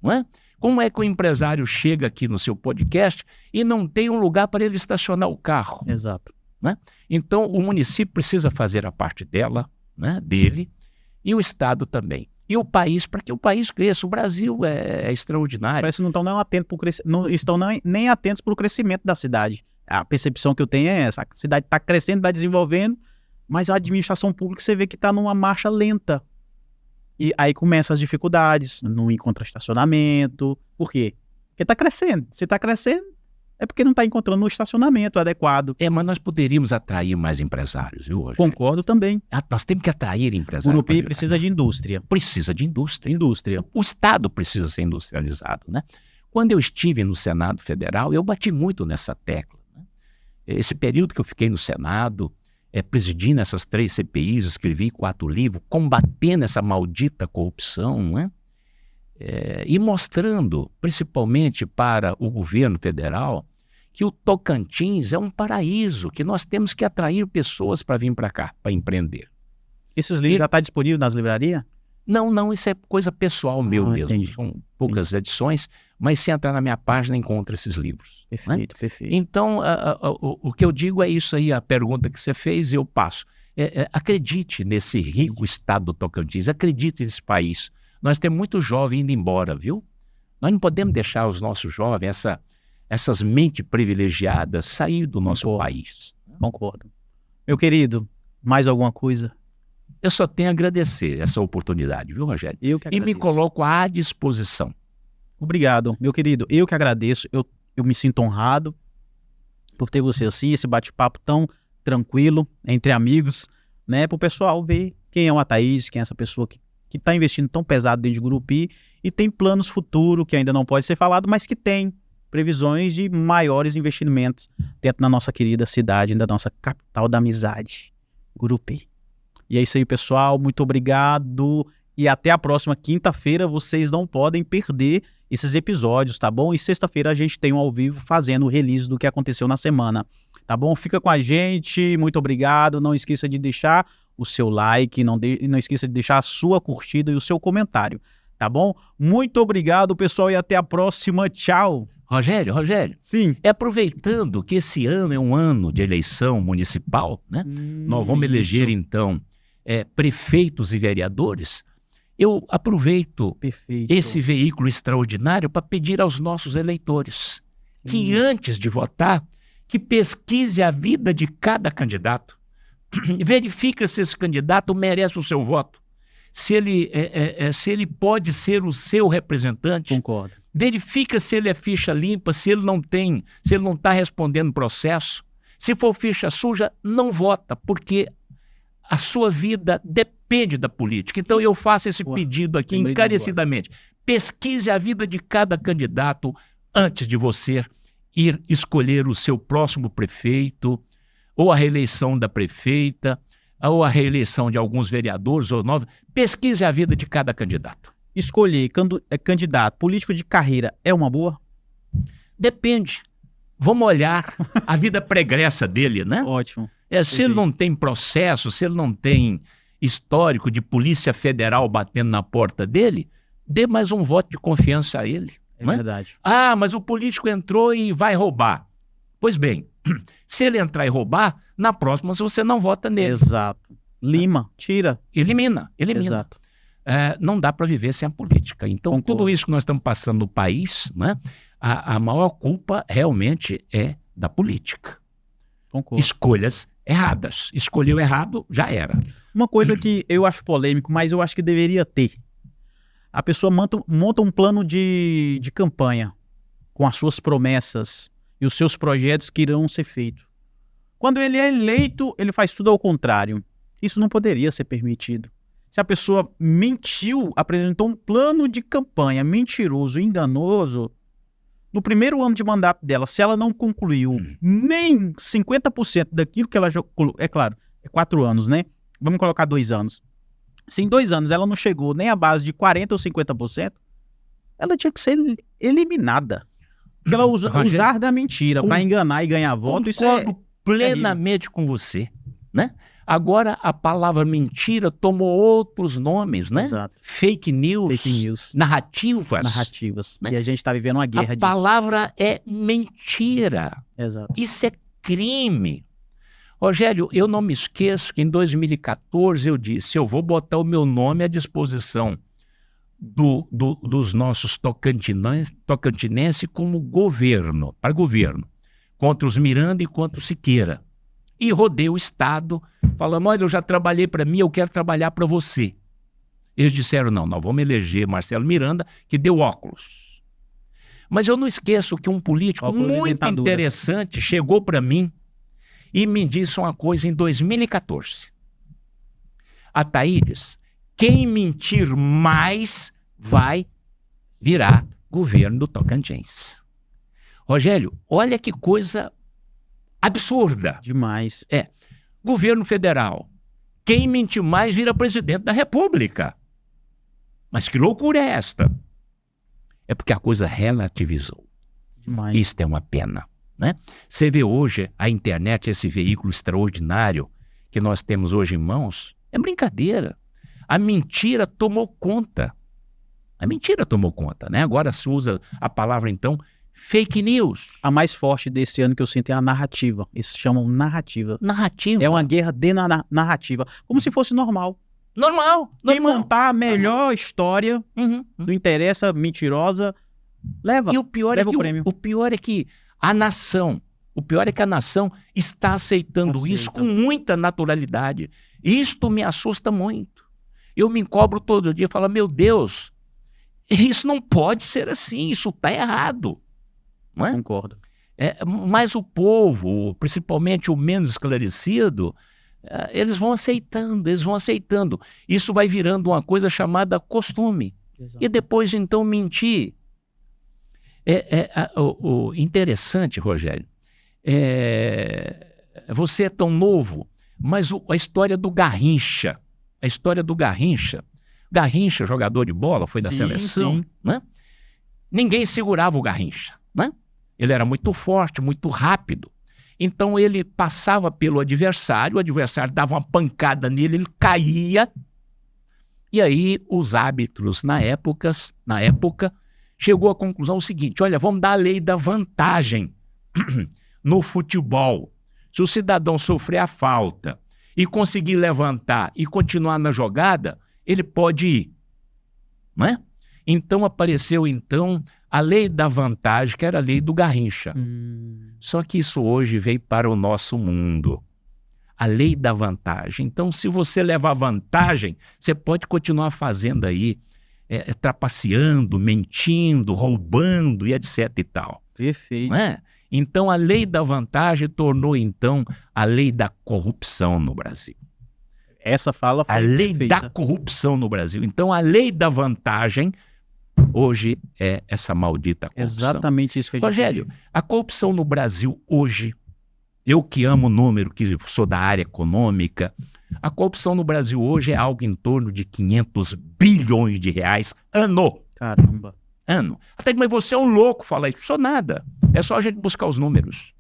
Não é? Como é que o empresário chega aqui no seu podcast e não tem um lugar para ele estacionar o carro? Exato. Né? Então, o município precisa fazer a parte dele, e o Estado também. E o país, para que o país cresça. O Brasil é extraordinário. Parece que não estão nem atentos para o crescimento da cidade. A percepção que eu tenho é essa. A cidade está crescendo, está desenvolvendo, mas a administração pública você vê que está numa marcha lenta. E aí começam as dificuldades, não encontra estacionamento. Por quê? Porque está crescendo. Se está crescendo, é porque não está encontrando um estacionamento adequado. Mas nós poderíamos atrair mais empresários, viu, hoje? Concordo também. Nós temos que atrair empresários. O Gurupi precisa de indústria. Precisa de indústria. Indústria. O Estado precisa ser industrializado, né? Quando eu estive no Senado Federal, eu bati muito nessa tecla. Né? Esse período que eu fiquei no Senado, presidindo essas 3 CPIs, escrevi 4 livros, combatendo essa maldita corrupção, né? E mostrando, principalmente para o governo federal, que o Tocantins é um paraíso, que nós temos que atrair pessoas para vir para cá, para empreender. Esses livros já estão disponíveis nas livrarias? Não, isso é coisa pessoal meu mesmo. Entendi. São poucas edições, mas se entrar na minha página, encontra esses livros. Perfeito, né? perfeito. Então, o que eu digo é isso aí, a pergunta que você fez, eu passo. Acredite nesse rico estado do Tocantins, acredite nesse país. Nós temos muito jovem indo embora, viu? Nós não podemos deixar os nossos jovens, essas mentes privilegiadas, sair do nosso país. Concordo. Meu querido, mais alguma coisa? Eu só tenho a agradecer essa oportunidade, viu, Rogério? Eu que agradeço. E me coloco à disposição. Obrigado, meu querido. Eu que agradeço. Eu me sinto honrado por ter você assim, esse bate-papo tão tranquilo, entre amigos, né? Para o pessoal ver quem é o Thaís, quem é essa pessoa que está investindo tão pesado dentro de Gurupi e tem planos futuros que ainda não pode ser falado, mas que tem previsões de maiores investimentos dentro da nossa querida cidade, da nossa capital da amizade, Gurupi. E é isso aí, pessoal. Muito obrigado e até a próxima quinta-feira. Vocês não podem perder esses episódios, tá bom? E sexta-feira a gente tem um ao vivo fazendo o release do que aconteceu na semana, tá bom? Fica com a gente, muito obrigado. Não esqueça de deixar o seu like, não esqueça de deixar a sua curtida e o seu comentário, tá bom? Muito obrigado, pessoal, e até a próxima. Tchau! Rogério, Sim. Aproveitando que esse ano é um ano de eleição municipal, né? Nós vamos eleger, então, prefeitos e vereadores. Eu aproveito esse veículo extraordinário para pedir aos nossos eleitores que, antes de votar, que pesquise a vida de cada candidato. Verifica se esse candidato merece o seu voto, se ele pode ser o seu representante. Concordo. Verifica se ele é ficha limpa, se ele não está respondendo processo. Se for ficha suja, não vota, porque a sua vida depende da política. Então eu faço esse pedido aqui encarecidamente. Pesquise a vida de cada candidato antes de você ir escolher o seu próximo prefeito, ou a reeleição da prefeita, ou a reeleição de alguns vereadores ou novos. Pesquise a vida de cada candidato. Escolher candidato político de carreira é uma boa? Depende. Vamos olhar a vida pregressa dele, né? Ótimo. Se ele não tem processo, se ele não tem histórico de Polícia Federal batendo na porta dele, dê mais um voto de confiança a ele. É verdade. Mas o político entrou e vai roubar. Pois bem, se ele entrar e roubar, na próxima você não vota nele. Exato. Lima, tira. Elimina. Exato. Não dá para viver sem a política. Então, tudo isso que nós estamos passando no país, né, a maior culpa realmente é da política. Concordo. Escolhas erradas. Escolheu errado, já era. Uma coisa que eu acho polêmico, mas eu acho que deveria ter. A pessoa monta um plano de campanha com as suas promessas e os seus projetos que irão ser feitos. Quando ele é eleito, ele faz tudo ao contrário. Isso não poderia ser permitido. Se a pessoa mentiu, apresentou um plano de campanha mentiroso, enganoso, no primeiro ano de mandato dela, se ela não concluiu nem 50% daquilo que ela já... É claro, é 4 anos, né? Vamos colocar 2 anos. Se em 2 anos ela não chegou nem à base de 40% ou 50%, ela tinha que ser eliminada. Porque ela usar da mentira para enganar e ganhar voto, isso é... Concordo plenamente com você, né? Agora a palavra mentira tomou outros nomes, né? Exato. Fake news, narrativas. Né? E a gente está vivendo uma guerra disso. A palavra é mentira. Exato. Isso é crime. Rogério, eu não me esqueço que em 2014 eu disse, eu vou botar o meu nome à disposição dos nossos tocantinenses como governo, para governo, contra os Miranda e contra o Siqueira. E rodei o Estado, falando, olha, eu já trabalhei para mim, eu quero trabalhar para você. Eles disseram, não, nós vamos eleger Marcelo Miranda, que deu óculos. Mas eu não esqueço que um político óculos muito interessante chegou para mim e me disse uma coisa em 2014. Ataídes, quem mentir mais vai virar governo do Tocantins. Rogério, olha que coisa absurda. Demais. Governo federal. Quem mentir mais vira presidente da República. Mas que loucura é esta? É porque a coisa relativizou. Demais. Isso é uma pena, né? Você vê hoje a internet, esse veículo extraordinário que nós temos hoje em mãos, é brincadeira. A mentira tomou conta. A mentira tomou conta, né? Agora se usa a palavra, então, fake news. A mais forte desse ano que eu sinto é a narrativa. Eles chamam narrativa. Narrativa. É uma guerra de narrativa. Como se fosse normal. Normal. Quem montar a melhor história, Uhum. não interessa, mentirosa, leva. E o pior leva é que o prêmio. o pior é que a nação está aceitando Aceita. isso com muita naturalidade. Isto me assusta muito. Eu me encobro todo dia e falo, meu Deus, isso não pode ser assim, isso está errado. Não é? Concordo. Mas o povo, principalmente o menos esclarecido, eles vão aceitando. Isso vai virando uma coisa chamada costume. Exato. E depois, então, mentir. O interessante, Rogério, você é tão novo, mas a história do Garrincha, Garrincha, jogador de bola, foi da seleção, sim. Né? Ninguém segurava o Garrincha, né? Ele era muito forte, muito rápido. Então ele passava pelo adversário, o adversário dava uma pancada nele, ele caía. E aí os árbitros na época chegou à conclusão seguinte, olha, vamos dar a lei da vantagem no futebol. Se o cidadão sofrer a falta e conseguir levantar e continuar na jogada, ele pode ir. Não é? Então apareceu a lei da vantagem, que era a lei do Garrincha. Só que isso hoje veio para o nosso mundo. A lei da vantagem. Então, se você levar vantagem, você pode continuar fazendo aí, trapaceando, mentindo, roubando e etc e tal. Perfeito. Não é? Então, a lei da vantagem tornou, então, a lei da corrupção no Brasil. Essa fala foi A lei perfeita. da corrupção no Brasil. Então, a lei da vantagem hoje é essa maldita corrupção. Exatamente isso que a gente Rogério, a corrupção no Brasil hoje, eu que amo o número, que sou da área econômica, a corrupção no Brasil hoje é algo em torno de 500 bilhões de reais ano. Caramba. Ano. Até que, mas você é um louco falar isso. Não sou nada. É só a gente buscar os números.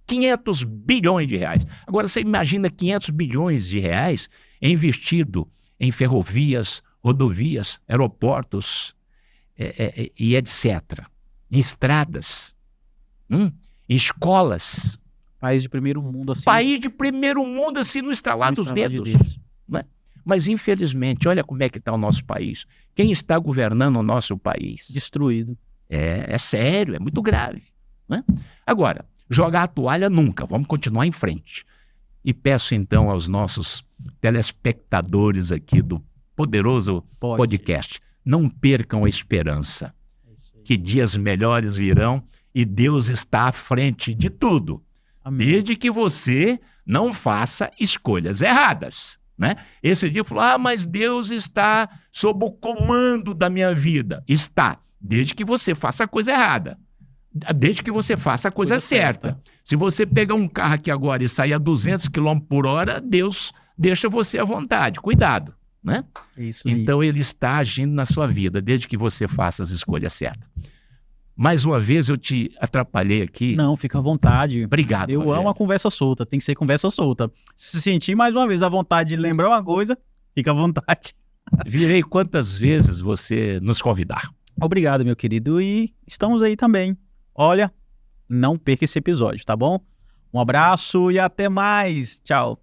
500 bilhões de reais. Agora, você imagina 500 bilhões de reais investido em ferrovias, rodovias, aeroportos e etc. Em estradas, em escolas. País de primeiro mundo, assim. País de primeiro mundo, assim, no estralar no dos estralar de dedos. dedos. Né? Mas, infelizmente, olha como é que está o nosso país. Quem está governando o nosso país? Destruído. É sério, é muito grave. Né? Agora, jogar a toalha nunca, vamos continuar em frente. E peço então aos nossos telespectadores aqui do poderoso podcast, não percam a esperança, que dias melhores virão e Deus está à frente de tudo, desde que você não faça escolhas erradas, né? Esse dia falou, mas Deus está sob o comando da minha vida. Está, desde que você faça a coisa errada. Desde que você faça a coisa certa. Se você pegar um carro aqui agora e sair a 200 km por hora, Deus deixa você à vontade. Cuidado, né? Isso aí. Então ele está agindo na sua vida, desde que você faça as escolhas certas. Mais uma vez eu te atrapalhei aqui. Não, fica à vontade. Obrigado. Eu amo a conversa solta, tem que ser conversa solta. Se sentir mais uma vez a vontade de lembrar uma coisa, fica à vontade. Virei quantas vezes você nos convidar. Obrigado, meu querido, e estamos aí também. Olha, não perca esse episódio, tá bom? Um abraço e até mais. Tchau.